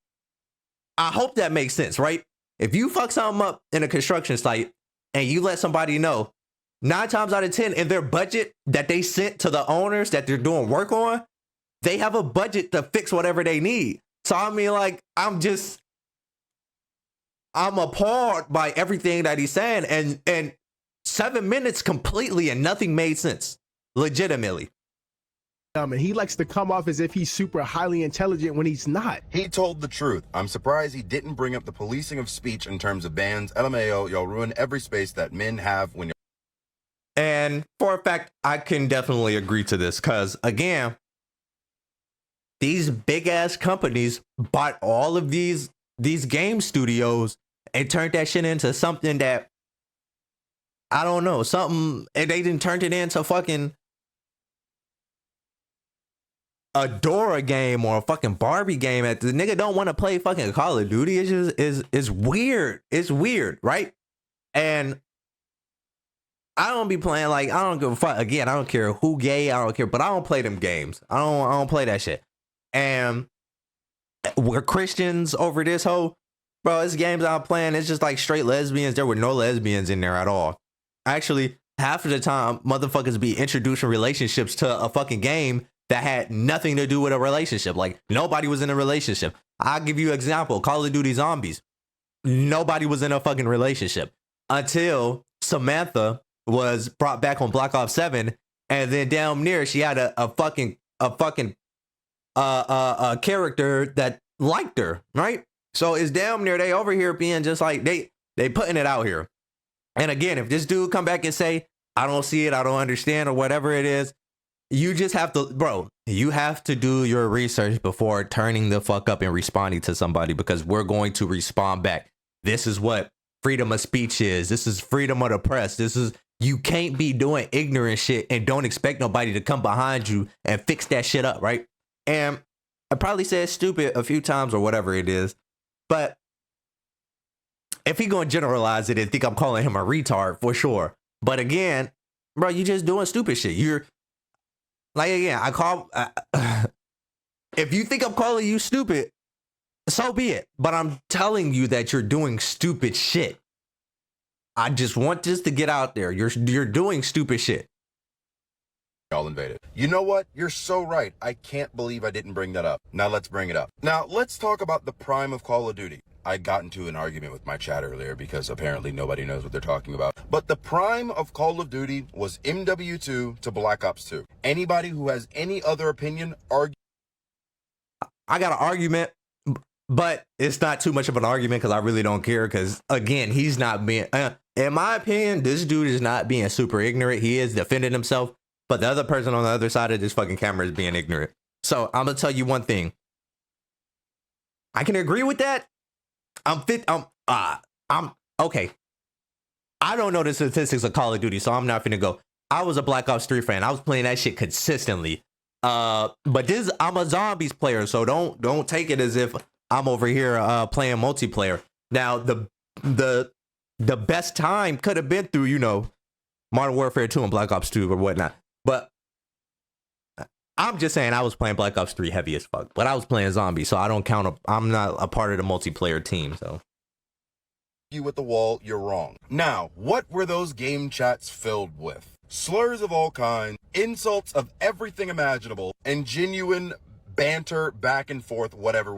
I hope that makes sense, right? If you fuck something up in a construction site and you let somebody know, 9 times out of 10 in their budget that they sent to the owners that they're doing work on, they have a budget to fix whatever they need. So I mean, like, I'm appalled by everything that he's saying, and 7 minutes completely and nothing made sense, legitimately. And he likes to come off as if he's super highly intelligent when he's not. He told the truth. I'm surprised he didn't bring up the policing of speech in terms of bans. LMAO, y'all ruin every space that men have when you're... And for a fact, I can definitely agree to this because, again, these big ass companies bought all of these game studios and turned that shit into something that, I don't know, something, and they didn't turn it into fucking a Dora game or a fucking Barbie game. That the nigga don't want to play fucking Call of Duty. It's just is weird. It's weird, right? And I don't be playing, like, I don't give a fuck. Again, I don't care who gay, I don't care, but I don't play them games. I don't play that shit. And we're Christians over this whole, bro, this games I'm playing, it's just like straight lesbians. There were no lesbians in there at all. Actually, half of the time, motherfuckers be introducing relationships to a fucking game that had nothing to do with a relationship. Like, nobody was in a relationship. I'll give you an example. Call of Duty Zombies. Nobody was in a fucking relationship until Samantha was brought back on Black Ops 7, and then down near she had a character that liked her, right? So it's damn near they over here being just like they putting it out here. And again, if this dude come back and say, I don't see it, I don't understand, or whatever it is, you just have to, bro, you have to do your research before turning the fuck up and responding to somebody, because we're going to respond back. This is what freedom of speech is. This is freedom of the press. This is, you can't be doing ignorant shit and don't expect nobody to come behind you and fix that shit up, right? And I probably said stupid a few times or whatever it is, but if he gonna generalize it and think I'm calling him a retard, for sure. But again, bro, you just doing stupid shit. You're like, again, I call, if you think I'm calling you stupid, so be it. But I'm telling you that you're doing stupid shit. I just want this to get out there. You're doing stupid shit. Y'all invaded. You know what? You're so right. I can't believe I didn't bring that up. Now let's bring it up. Now let's talk about the prime of Call of Duty. I got into an argument with my chat earlier because apparently nobody knows what they're talking about. But the prime of Call of Duty was MW2 to Black Ops 2. Anybody who has any other opinion, argue. I got an argument, but it's not too much of an argument because I really don't care. Because again, he's not being, in my opinion, this dude is not being super ignorant. He is defending himself. But the other person on the other side of this fucking camera is being ignorant. So I'm gonna tell you one thing. I can agree with that. I'm okay. I don't know the statistics of Call of Duty, so I'm not finna go. I was a Black Ops 3 fan. I was playing that shit consistently. But I'm a zombies player, so don't take it as if I'm over here playing multiplayer. Now the best time could have been through, you know, Modern Warfare 2 and Black Ops 2 or whatnot. But I'm just saying I was playing Black Ops 3 heavy as fuck. But I was playing zombies, so I don't count. I'm not a part of the multiplayer team, so. You with the wall, you're wrong. Now, what were those game chats filled with? Slurs of all kinds, insults of everything imaginable, and genuine banter back and forth, whatever.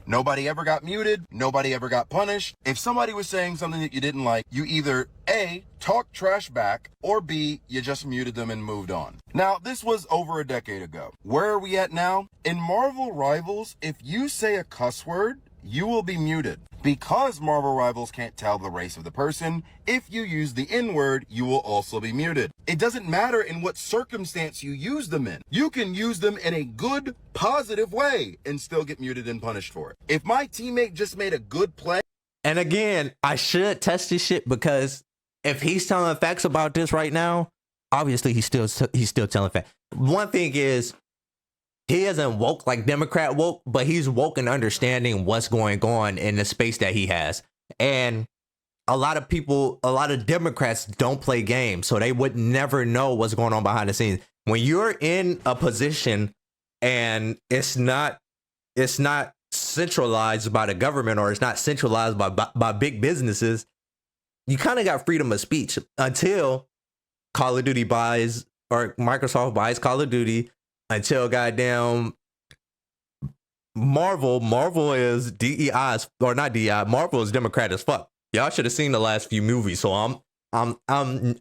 Nobody ever got muted. Nobody ever got punished. If somebody was saying something that you didn't like, you either A, talk trash back, or B, you just muted them and moved on. Now, this was over a decade ago. Where are we at now? In Marvel Rivals, if you say a cuss word, you will be muted. Because Marvel Rivals can't tell the race of the person, if you use the N-word, you will also be muted. It doesn't matter in what circumstance you use them in. You can use them in a good, positive way and still get muted and punished for it. If my teammate just made a good play. And again, I should test this shit because if he's telling facts about this right now, obviously he's still telling facts. One thing is, he isn't woke like Democrat woke, but he's woke and understanding what's going on in the space that he has. And a lot of Democrats don't play games, so they would never know what's going on behind the scenes. When you're in a position and it's not centralized by the government, or it's not centralized by big businesses, you kind of got freedom of speech until Call of Duty buys, or Microsoft buys Call of Duty, until goddamn Marvel is DEI, or not DEI. Marvel is Democrat as fuck. Y'all should have seen the last few movies, so I'm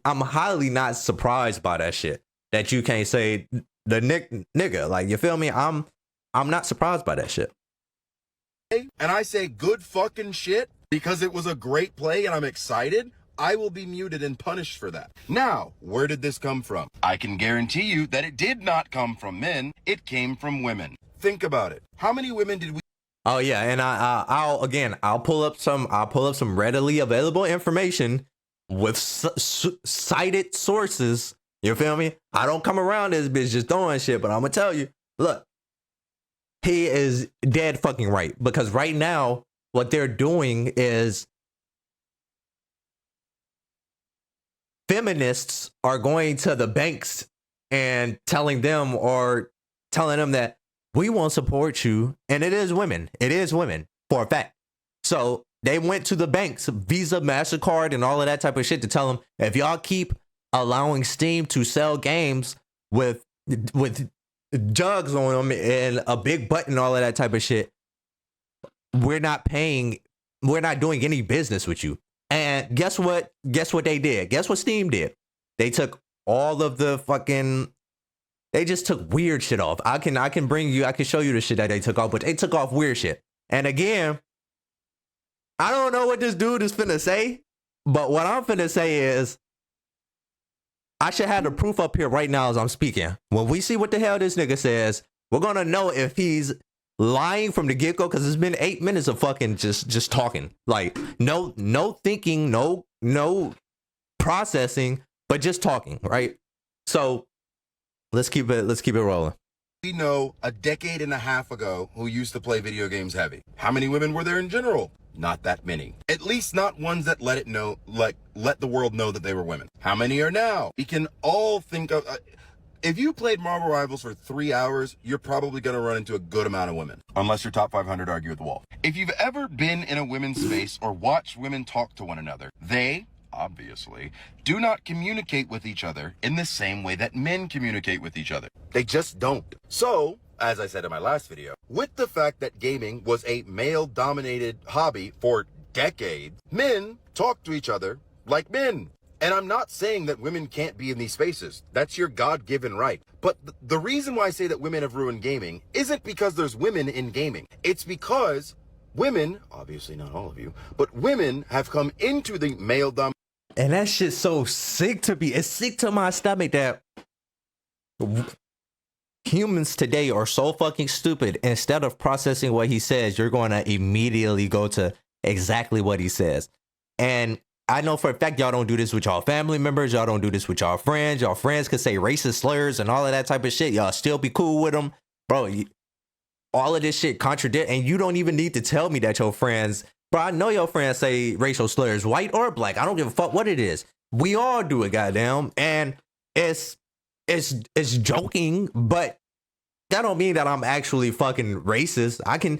highly not surprised by that shit. That you can't say the nigga, like, you feel me? I'm not surprised by that shit. And I say good fucking shit because it was a great play and I'm excited, I will be muted and punished for that. Now, where did this come from? I can guarantee you that it did not come from men. It came from women. Think about it. How many women did we? Oh yeah, and I'll pull up some readily available information with cited sources. You feel me? I don't come around this bitch just throwing shit, but I'm gonna tell you, look, he is dead fucking right, because right now what they're doing is feminists are going to the banks and telling them that we won't support you. And it is women for a fact. So they went to the banks, Visa, MasterCard, and all of that type of shit to tell them, if y'all keep allowing Steam to sell games with jugs on them and a big button, all of that type of shit, we're not doing any business with you. And guess what they did? Guess what Steam did? They took all of the fucking, they just took weird shit off. I can show you the shit that they took off, but they took off weird shit. And again, I don't know what this dude is finna say, but what I'm finna say is, I should have the proof up here right now as I'm speaking. When we see what the hell this nigga says, we're gonna know if he's lying from the get-go, because it's been 8 minutes of fucking just talking. Like, no thinking, no processing, but just talking, right? So let's keep it rolling. We know a decade and a half ago who used to play video games heavy. How many women were there in general? Not that many. At least not ones that let the world know that they were women. How many are now? We can all think of, if you played Marvel Rivals for 3 hours, you're probably going to run into a good amount of women. Unless you're top 500 argue with the wall. If you've ever been in a women's space or watched women talk to one another, they, obviously, do not communicate with each other in the same way that men communicate with each other. They just don't. So, as I said in my last video, with the fact that gaming was a male-dominated hobby for decades, men talk to each other like men. And I'm not saying that women can't be in these spaces. That's your God-given right. But the reason why I say that women have ruined gaming isn't because there's women in gaming. It's because women, obviously not all of you, but women have come into the male-dominated. And that shit's so sick to me. It's sick to my stomach that humans today are so fucking stupid. Instead of processing what he says, you're going to immediately go to exactly what he says. And I know for a fact y'all don't do this with y'all family members. Y'all don't do this with y'all friends. Y'all friends could say racist slurs and all of that type of shit. Y'all still be cool with them. Bro, all of this shit contradict. And you don't even need to tell me that your friends, bro, I know your friends say racial slurs, white or black. I don't give a fuck what it is. We all do it, goddamn. And it's joking, but that don't mean that I'm actually fucking racist. I can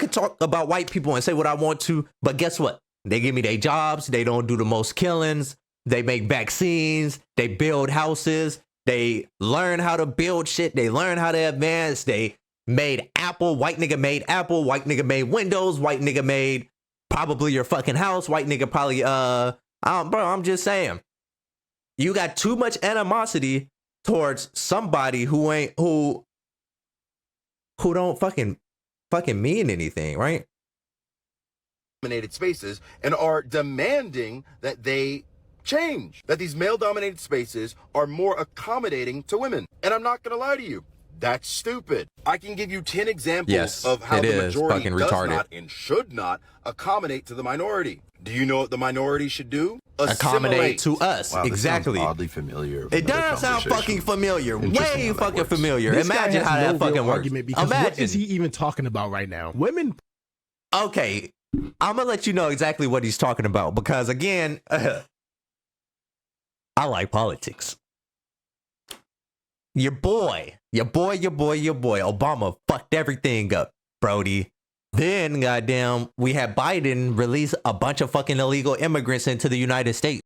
talk about white people and say what I want to, but guess what? They give me their jobs. They don't do the most killings. They make vaccines. They build houses. They learn how to build shit. They learn how to advance. They made Apple. White nigga made Apple. White nigga made Windows. White nigga made probably your fucking house. White nigga probably, bro, I'm just saying. You got too much animosity towards somebody who don't fucking fucking mean anything, right? Dominated spaces and are demanding that they change, that these male dominated spaces are more accommodating to women. And I'm not gonna lie to you, that's stupid. I can give you 10 examples of how the majority does not and should not accommodate to the minority. Do you know what the minority should do? Accommodate to us. Wow, exactly. Oddly familiar. It does sound fucking familiar. Way fucking familiar. This Imagine how that fucking works. Because what is he even talking about right now? Women. Okay, I'm gonna let you know exactly what he's talking about because again, I like politics. Your boy, Obama fucked everything up, Brody. Then, goddamn, we had Biden release a bunch of fucking illegal immigrants into the United States.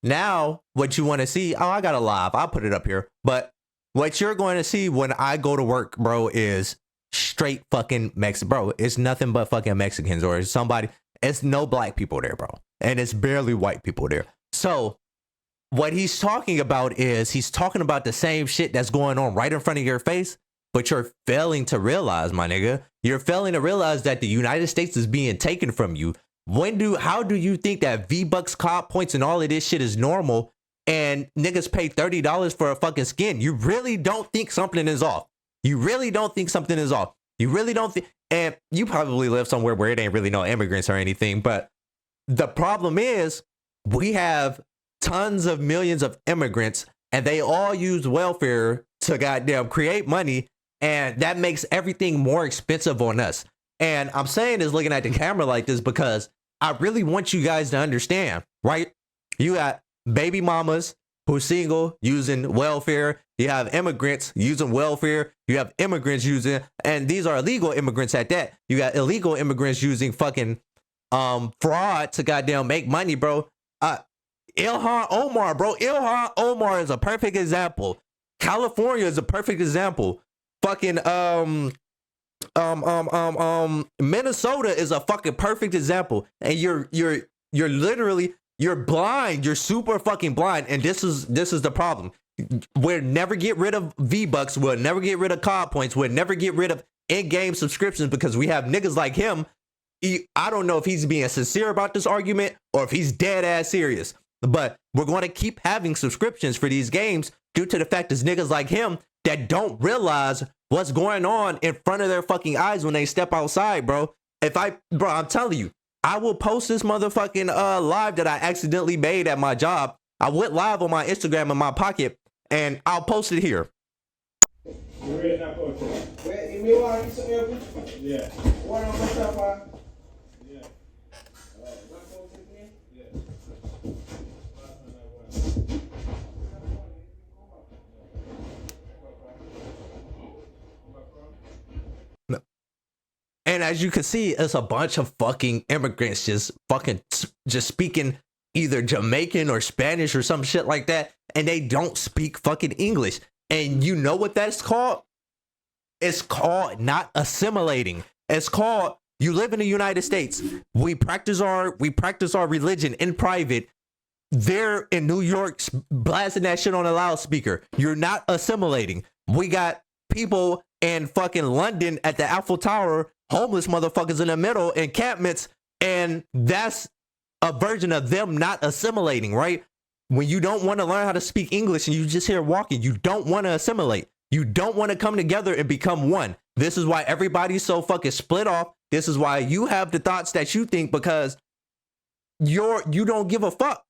Now, what you want to see, I got a live. I'll put it up here. But what you're going to see when I go to work, bro, is straight fucking Mexican. Bro, it's nothing but fucking Mexicans or somebody. It's no black people there, bro. And it's barely white people there. So what he's talking about is he's talking about the same shit that's going on right in front of your face. But you're failing to realize, my nigga. You're failing to realize that the United States is being taken from you. How do you think that V-Bucks, COD points, and all of this shit is normal and niggas pay $30 for a fucking skin? You really don't think something is off. You really don't think something is off. You really don't think, and you probably live somewhere where it ain't really no immigrants or anything, but the problem is we have tons of millions of immigrants and they all use welfare to goddamn create money, and that makes everything more expensive on us. And I'm saying this looking at the camera like this because I really want you guys to understand, right? You got baby mamas who's single using welfare. You have immigrants using welfare. You have immigrants using, and these are illegal immigrants at that. You got illegal immigrants using fucking fraud to goddamn make money, bro. Ilhan Omar, bro. Ilhan Omar is a perfect example. California is a perfect example. Fucking Minnesota is a fucking perfect example, and you're literally, you're blind. You're super fucking blind, and this is the problem. We'll never get rid of V-Bucks. We'll never get rid of COD points. We'll never get rid of in-game subscriptions because we have niggas like him. I don't know if he's being sincere about this argument or if he's dead ass serious, but we're going to keep having subscriptions for these games due to the fact there's niggas like him that don't realize what's going on in front of their fucking eyes when they step outside, bro. Bro, I'm telling you, I will post this motherfucking live that I accidentally made at my job. I went live on my Instagram in my pocket, and I'll post it here. Yeah. And as you can see, it's a bunch of fucking immigrants just speaking either Jamaican or Spanish or some shit like that. And they don't speak fucking English. And you know what that's called? It's called not assimilating. It's called, you live in the United States. We practice our religion in private. They're in New York blasting that shit on a loudspeaker. You're not assimilating. We got people in fucking London at the Eiffel Tower, homeless motherfuckers in the middle, encampments, and that's a version of them not assimilating, right? When you don't want to learn how to speak English and you just here walking, you don't want to assimilate. You don't want to come together and become one. This is why everybody's so fucking split off. This is why you have the thoughts that you think because you don't give a fuck.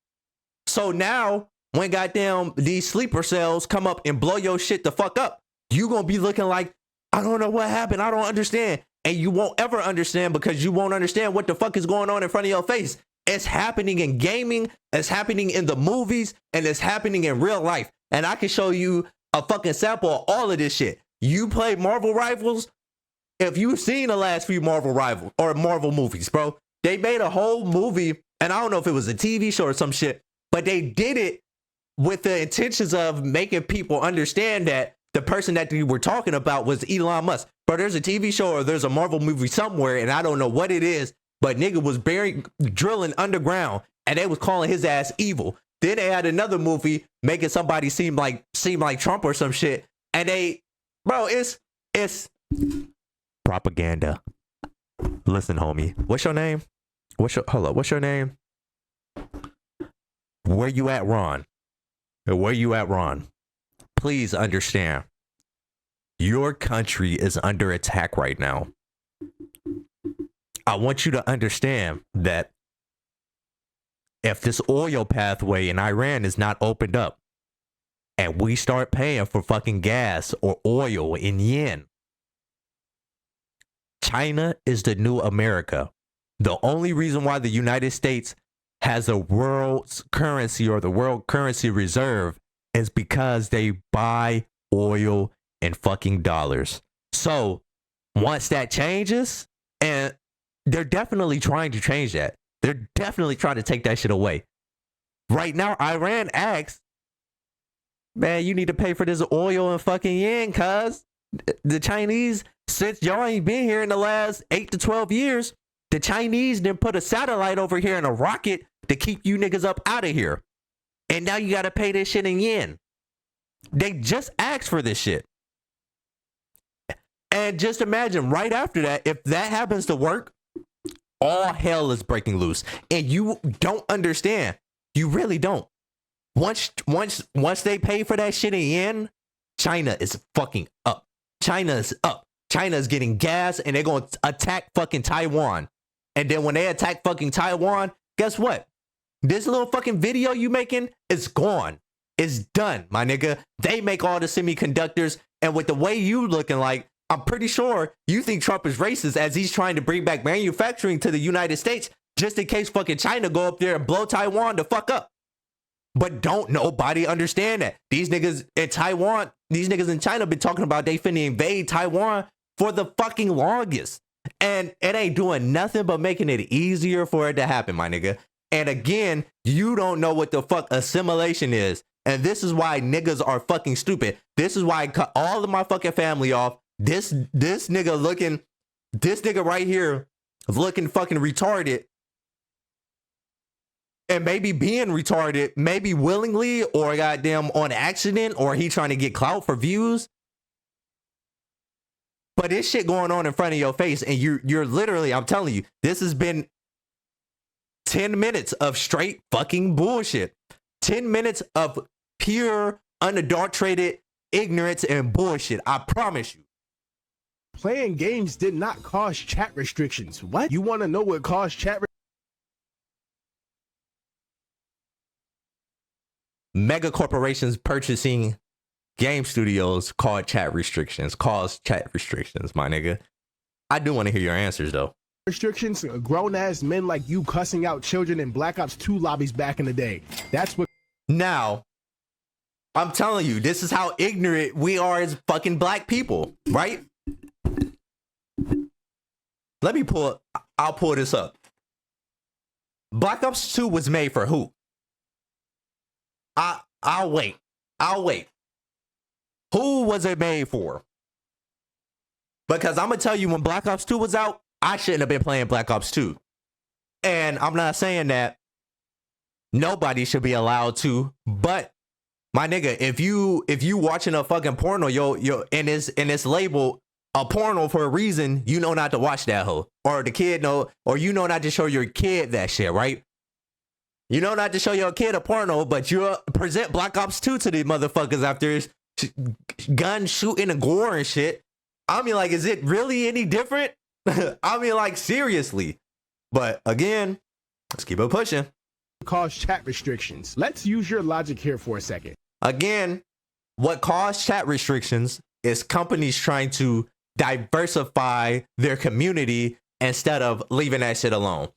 So now when goddamn these sleeper cells come up and blow your shit the fuck up, you gonna be looking like, I don't know what happened. I don't understand. And you won't ever understand because you won't understand what the fuck is going on in front of your face. It's happening in gaming, it's happening in the movies, and it's happening in real life. And I can show you a fucking sample of all of this shit. You play Marvel Rivals? If you've seen the last few Marvel Rivals or Marvel movies, bro, they made a whole movie, and I don't know if it was a TV show or some shit, but they did it with the intentions of making people understand that The person that we were talking about was Elon Musk. Bro, there's a TV show or there's a Marvel movie somewhere, and I don't know what it is, but nigga was drilling underground, and they was calling his ass evil. Then they had another movie making somebody seem like Trump or some shit, and it's propaganda. Listen, homie, what's your name? What's your name? Where you at, Ron? Where you at, Ron? Please understand, your country is under attack right now. I want you to understand that if this oil pathway in Iran is not opened up and we start paying for fucking gas or oil in yen, China is the new America. The only reason why the United States has a world's currency or the world currency reserve is because they buy oil in fucking dollars. So once that changes, and they're definitely trying to change that. They're definitely trying to take that shit away. Right now, Iran asks, man, you need to pay for this oil in fucking yen, cuz the Chinese, since y'all ain't been here in the last 8 to 12 years, the Chinese then put a satellite over here and a rocket to keep you niggas up out of here. And now you got to pay this shit in yen. They just asked for this shit. And just imagine right after that, if that happens to work, all hell is breaking loose. And you don't understand. You really don't. Once they pay for that shit in yen, China is fucking up. China is up. China is getting gas, and they're going to attack fucking Taiwan. And then when they attack fucking Taiwan, guess what? This little fucking video you making is gone. It's done, my nigga. They make all the semiconductors, and with the way you looking like, I'm pretty sure you think Trump is racist as he's trying to bring back manufacturing to the United States just in case fucking China go up there and blow Taiwan the fuck up. But don't nobody understand that. These niggas in Taiwan, these niggas in China been talking about they finna invade Taiwan for the fucking longest. And it ain't doing nothing but making it easier for it to happen, my nigga. And again, you don't know what the fuck assimilation is. And this is why niggas are fucking stupid. This is why I cut all of my fucking family off. This nigga right here looking fucking retarded. And maybe being retarded, maybe willingly or goddamn on accident, or he trying to get clout for views. But this shit going on in front of your face, and you're literally, I'm telling you, this has been 10 minutes of straight fucking bullshit. 10 minutes of pure, unadulterated ignorance and bullshit. I promise you. Playing games did not cause chat restrictions. What? You want to know what caused chat restrictions? Mega corporations purchasing game studios cause chat restrictions, my nigga. I do want to hear your answers, though. Restrictions, grown-ass men like you cussing out children in Black Ops 2 lobbies back in the day. That's what... Now, I'm telling you, this is how ignorant we are as fucking black people, right? I'll pull this up. Black Ops 2 was made for who? I'll wait. Who was it made for? Because I'm going to tell you, when Black Ops 2 was out, I shouldn't have been playing Black Ops 2. And I'm not saying that nobody should be allowed to, but my nigga, if you watching a fucking porno, and it's labeled a porno for a reason, you know not to watch that hoe. Or the kid know, or you know not to show your kid that shit, right? You know not to show your kid a porno, but you present Black Ops 2 to these motherfuckers after gun shooting and gore and shit. I mean, like, is it really any different? I mean, like, seriously. But again, let's keep it pushing. Cause chat restrictions. Let's use your logic here for a second. Again, what caused chat restrictions is companies trying to diversify their community instead of leaving that shit alone.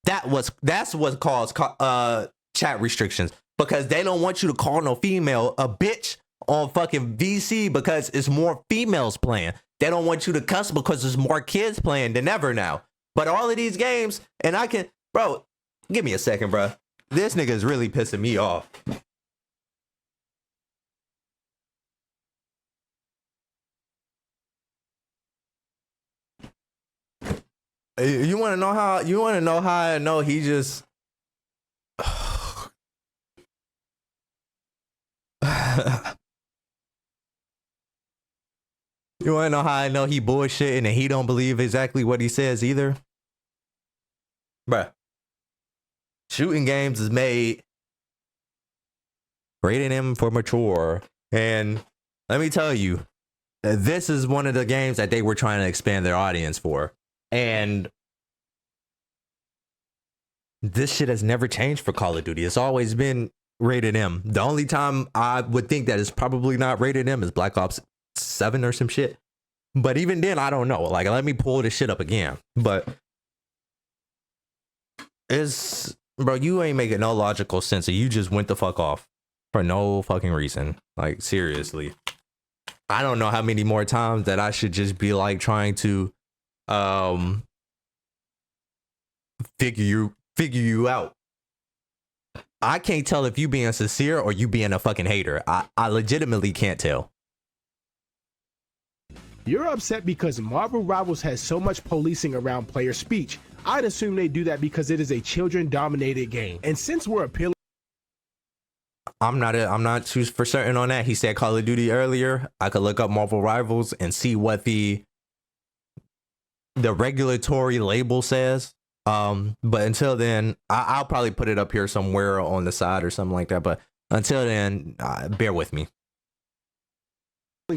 That's what caused chat restrictions, because they don't want you to call no female a bitch on fucking VC because it's more females playing. They don't want you to cuss because there's more kids playing than ever now. But all of these games, and bro, give me a second, bro. This nigga is really pissing me off. You want to know how? You want to know how I know he just. You want to know how I know he bullshitting and he don't believe exactly what he says either? Bruh. Shooting games is made rated M for mature. And let me tell you, this is one of the games that they were trying to expand their audience for. And this shit has never changed for Call of Duty. It's always been rated M. The only time I would think that it's probably not rated M is Black Ops 7 or some shit. But even then, I don't know. Like, let me pull this shit up again. But it's, bro, you ain't making no logical sense. You just went the fuck off for no fucking reason. Like, seriously. I don't know how many more times that I should just be like trying to figure you out. I can't tell if you being sincere or you being a fucking hater. I legitimately can't tell. You're upset because Marvel Rivals has so much policing around player speech. I'd assume they do that because it is a children-dominated game. And since we're appealing, I'm not too for certain on that. He said Call of Duty earlier. I could look up Marvel Rivals and see what the regulatory label says. But until then, I'll probably put it up here somewhere on the side or something like that. But until then, bear with me.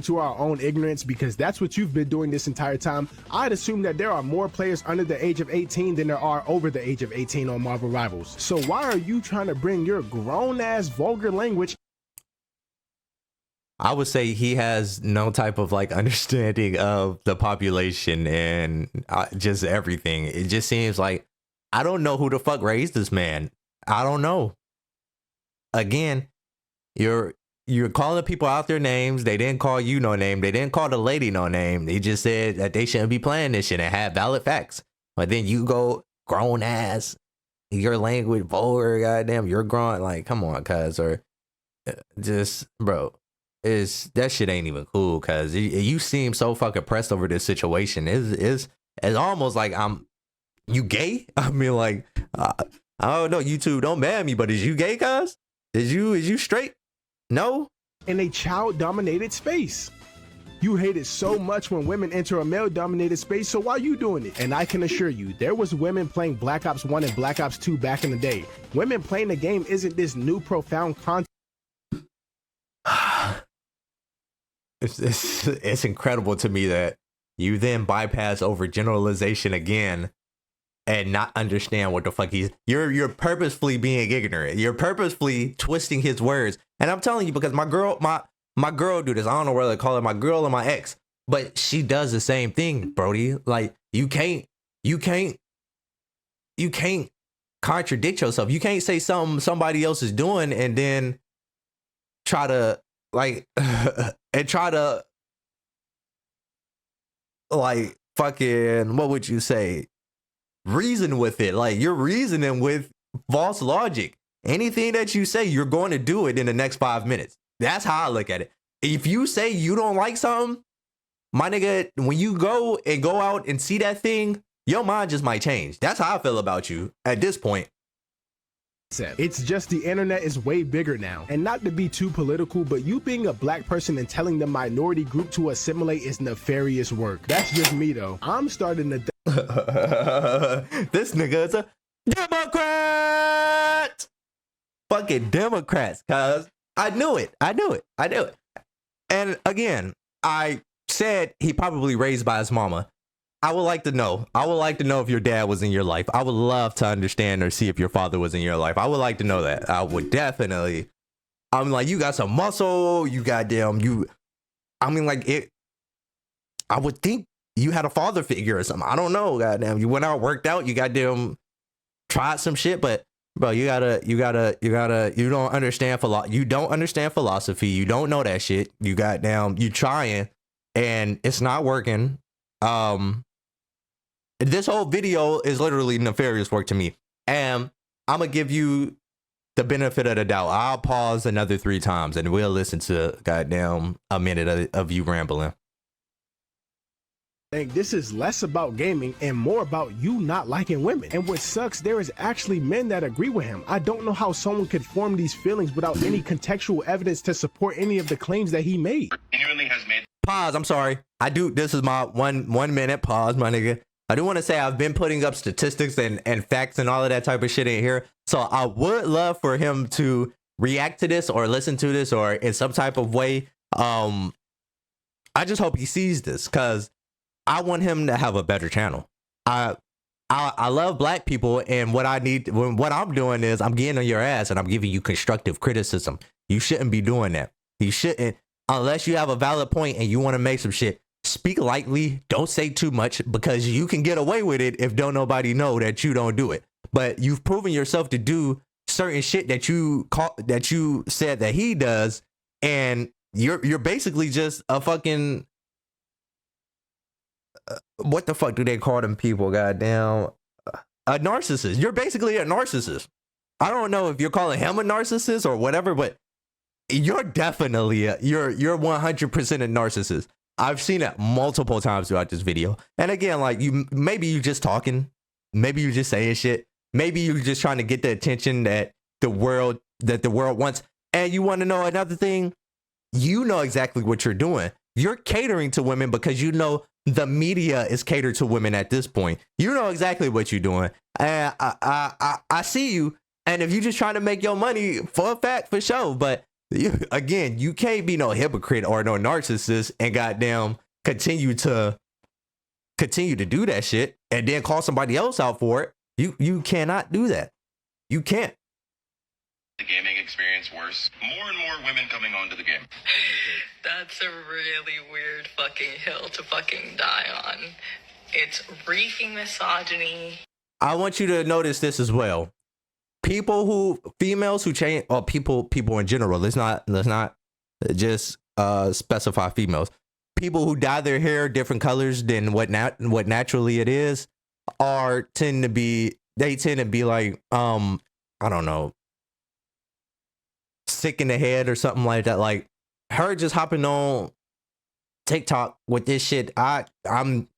to our own ignorance, because that's what you've been doing this entire time, I'd assume that there are more players under the age of 18 than there are over the age of 18 on Marvel Rivals. So why are you trying to bring your grown-ass vulgar language? I would say he has no type of like understanding of the population and just everything. It just seems like, I don't know who the fuck raised this man. I don't know. Again, you're calling people out their names. They didn't call you no name. They didn't call the lady no name. They just said that they shouldn't be playing this shit and have valid facts. But then you go grown ass, your language vulgar, goddamn, you're grown. Like, come on, cuz, or just, bro, that shit ain't even cool, cuz you seem so fucking pressed over this situation. It's almost like you gay? I mean, like, I don't know, YouTube, don't ban me, but is you gay, cuz? Is you straight? No? In a child-dominated space. You hate it so much when women enter a male-dominated space, so why are you doing it? And I can assure you, there was women playing Black Ops 1 and Black Ops 2 back in the day. Women playing the game isn't this new profound content. It's incredible to me that you then bypass over generalization again and not understand what the fuck you're purposefully being ignorant. You're purposefully twisting his words. And I'm telling you, because my girl do this. I don't know whether to call her my girl or my ex, but she does the same thing, Brody. Like, you can't contradict yourself. You can't say something somebody else is doing and then try to like like fucking, what would you say? Reason with it. Like, you're reasoning with false logic. Anything that you say, you're going to do it in the next 5 minutes. That's how I look at it. If you say you don't like something, my nigga, when you go out and see that thing, your mind just might change. That's how I feel about you at this point. It's just the internet is way bigger now. And not to be too political, but you being a black person and telling the minority group to assimilate is nefarious work. That's just me though. I'm starting to this nigga is a Democrat. Fucking Democrats, cuz. I knew it. And again, I said he probably raised by his mama. I would like to know if your dad was in your life. I would love to understand or see if your father was in your life. I would like to know that. I would definitely. I'm like, you got some muscle. You goddamn, I mean, like, it. I would think you had a father figure or something. I don't know. Goddamn, you went out, worked out. You goddamn tried some shit, but bro, you don't understand you don't understand philosophy. You don't know that shit. You goddamn, you trying, and it's not working. This whole video is literally nefarious work to me, and I'm gonna give you the benefit of the doubt. I'll pause another 3 times, and we'll listen to goddamn a minute of you rambling. think this is less about gaming and more about you not liking women. And what sucks, there is actually men that agree with him. I don't know how someone could form these feelings without any contextual evidence to support any of the claims that he made. Genuinely has made. Pause. I'm sorry. This is my one minute pause, my nigga. I do want to say I've been putting up statistics and facts and all of that type of shit in here. So I would love for him to react to this or listen to this or in some type of way. I just hope he sees this because I want him to have a better channel. I love black people, and what I'm doing is I'm getting on your ass and I'm giving you constructive criticism. You shouldn't be doing that. You shouldn't, unless you have a valid point and you want to make some shit. Speak lightly. Don't say too much because you can get away with it if don't nobody know that you don't do it. But you've proven yourself to do certain shit that you said that he does, and you're basically just a fucking what the fuck do they call them people? Goddamn, a narcissist. You're basically a narcissist. I don't know if you're calling him a narcissist or whatever, but you're definitely you're 100% a narcissist. I've seen it multiple times throughout this video. And again, like maybe you just talking, maybe you just saying shit, maybe you're just trying to get the attention that the world wants. And you want to know another thing? You know exactly what you're doing. You're catering to women because you know the media is catered to women at this point. You know exactly what you're doing. And I see you. And if you're just trying to make your money, for a fact, for sure. But you can't be no hypocrite or no narcissist and goddamn continue to do that shit and then call somebody else out for it. You cannot do that. You can't. The gaming experience worse. More and more women coming onto the game. That's a really weird fucking hill to fucking die on. It's reeking misogyny. I want you to notice this as well. Females who change, or people in general. Let's not just specify females. People who dye their hair different colors than what naturally it is tend to be like I don't know, sick in the head or something like that. Like her just hopping on TikTok with this shit. I'm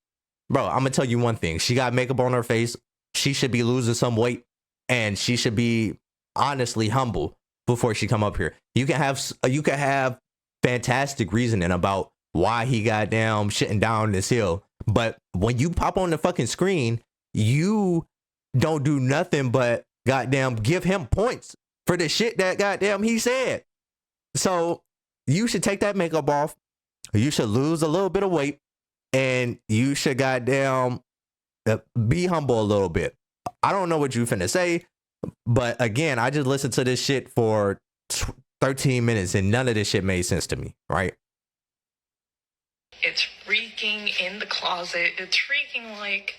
gonna tell you one thing. She got makeup on her face. She should be losing some weight. And she should be honestly humble before she come up here. You can have fantastic reasoning about why he got down shitting down this hill. But when you pop on the fucking screen, you don't do nothing but goddamn give him points for the shit that goddamn he said. So you should take that makeup off. You should lose a little bit of weight, and you should goddamn be humble a little bit. I don't know what you finna say, but again, I just listened to this shit for 13 minutes and none of this shit made sense to me, right? It's reeking in the closet. It's reeking like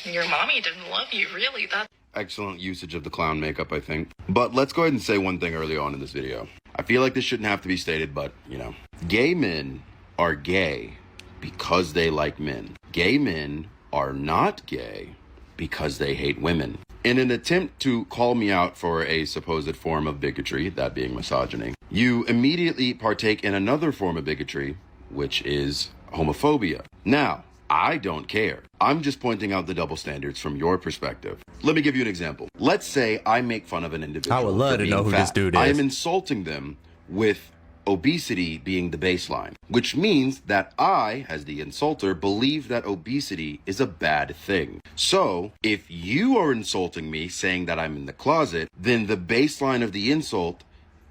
your mommy didn't love you, really. That's Excellent usage of the clown makeup, I think. But let's go ahead and say one thing early on in this video. I feel like this shouldn't have to be stated, but, you know. Gay men are gay because they like men. Gay men are not gay because they hate women. In an attempt to call me out for a supposed form of bigotry, that being misogyny, you immediately partake in another form of bigotry, which is homophobia. Now, I don't care. I'm just pointing out the double standards from your perspective. Let me give you an example. Let's say I make fun of an individual. I would love to know who this dude is. I am insulting them with obesity being the baseline, which means that I, as the insulter, believe that obesity is a bad thing. So, if you are insulting me saying that I'm in the closet, then the baseline of the insult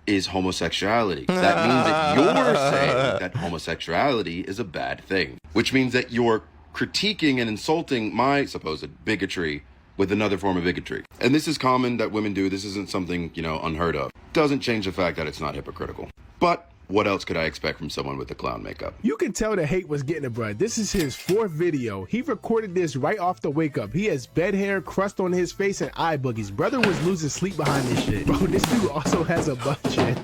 is homosexuality. That means that you're saying that homosexuality is a bad thing, which means that you're critiquing and insulting my supposed bigotry with another form of bigotry. And this is common that women do. This isn't something, you know, unheard of. Doesn't change the fact that it's not hypocritical. But what else could I expect from someone with the clown makeup? You can tell the hate was getting to bruh. This is his 4th video. He recorded this right off the wake up. He has bed hair, crust on his face, and eye boogies. Brother was losing sleep behind this shit. Bro, this dude also has a butt chin.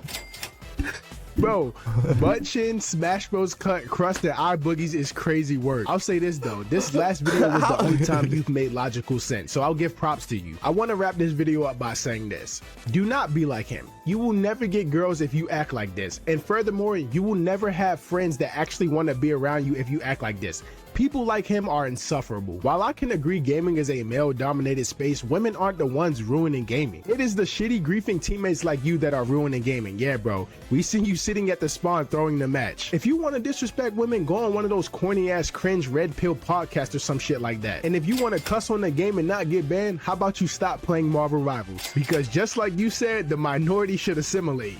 Bro, butt chin, Smash Bros cut, crust, and eye boogies is crazy work. I'll say this though, this last video was the only time you've made logical sense, so I'll give props to you. I want to wrap this video up by saying this. Do not be like him. You will never get girls if you act like this. And furthermore, you will never have friends that actually want to be around you if you act like this. People like him are insufferable. While I can agree gaming is a male-dominated space, women aren't the ones ruining gaming. It is the shitty griefing teammates like you that are ruining gaming. Yeah, bro. We see you sitting at the spawn throwing the match. If you want to disrespect women, go on one of those corny-ass cringe red pill podcasts or some shit like that. And if you want to cuss on the game and not get banned, how about you stop playing Marvel Rivals? Because just like you said, the minority should assimilate.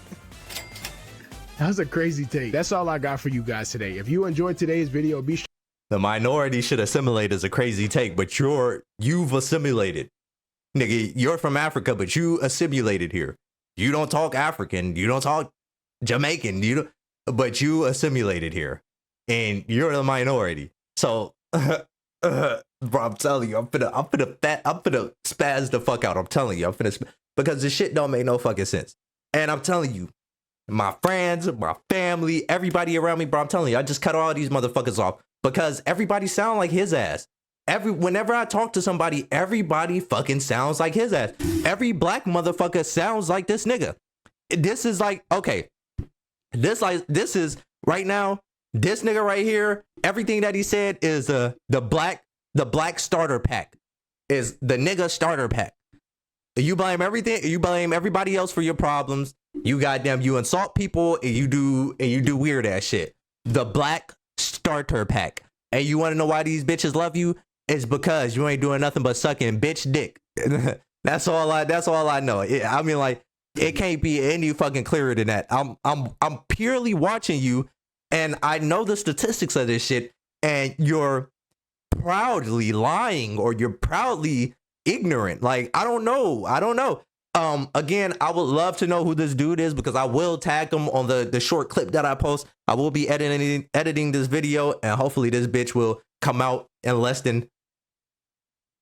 That was a crazy take. That's all I got for you guys today. If you enjoyed today's video, be sure. The minority should assimilate is a crazy take, but you've assimilated. Nigga, you're from Africa, but you assimilated here. You don't talk African, you don't talk Jamaican, but you assimilated here. And you're the minority. So bro, I'm telling you, I'm finna spaz the fuck out. I'm telling you, because this shit don't make no fucking sense. And I'm telling you, my friends, my family, everybody around me, bro, I'm telling you, I just cut all these motherfuckers off because everybody sound like his ass. Whenever I talk to somebody, everybody fucking sounds like his ass. Every black motherfucker sounds like this nigga. This is like, okay, this is right now, this nigga right here, everything that he said is the black starter pack, is the nigga starter pack. You blame everything, you blame everybody else for your problems. You insult people and you do weird ass shit. The black starter pack. And you want to know why these bitches love you? It's because you ain't doing nothing but sucking bitch dick. That's all I know. I mean, like, it can't be any fucking clearer than that. I'm purely watching you, and I know the statistics of this shit, and you're proudly lying or you're proudly ignorant. Like, I don't know. Again, I would love to know who this dude is because I will tag him on the short clip that I post. I will be editing this video, and hopefully this bitch will come out in less than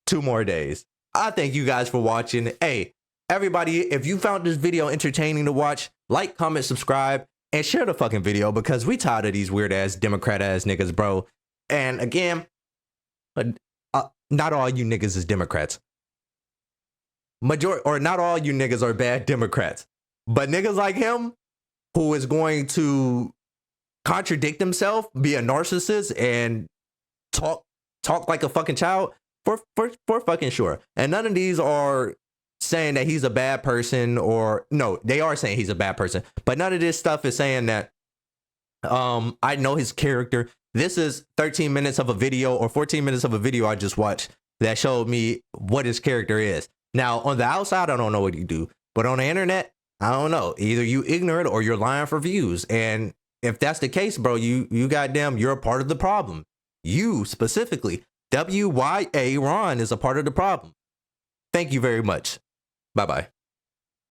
2 more days. I thank you guys for watching. Hey, everybody, if you found this video entertaining to watch, like, comment, subscribe, and share the fucking video because we tired of these weird ass Democrat ass niggas, bro. And again, not all you niggas is Democrats. Not all you niggas are bad Democrats, but niggas like him who is going to contradict himself, be a narcissist, and talk like a fucking child for fucking sure. And none of these are saying that he's a bad person, or no, they are saying he's a bad person, but none of this stuff is saying that I know his character. This is 13 minutes of a video or 14 minutes of a video I just watched that showed me what his character is. Now, on the outside, I don't know what you do, but on the internet, I don't know. Either you ignorant or you're lying for views. And if that's the case, bro, you goddamn, you're a part of the problem. You specifically, WyaRonn is a part of the problem. Thank you very much. Bye-bye.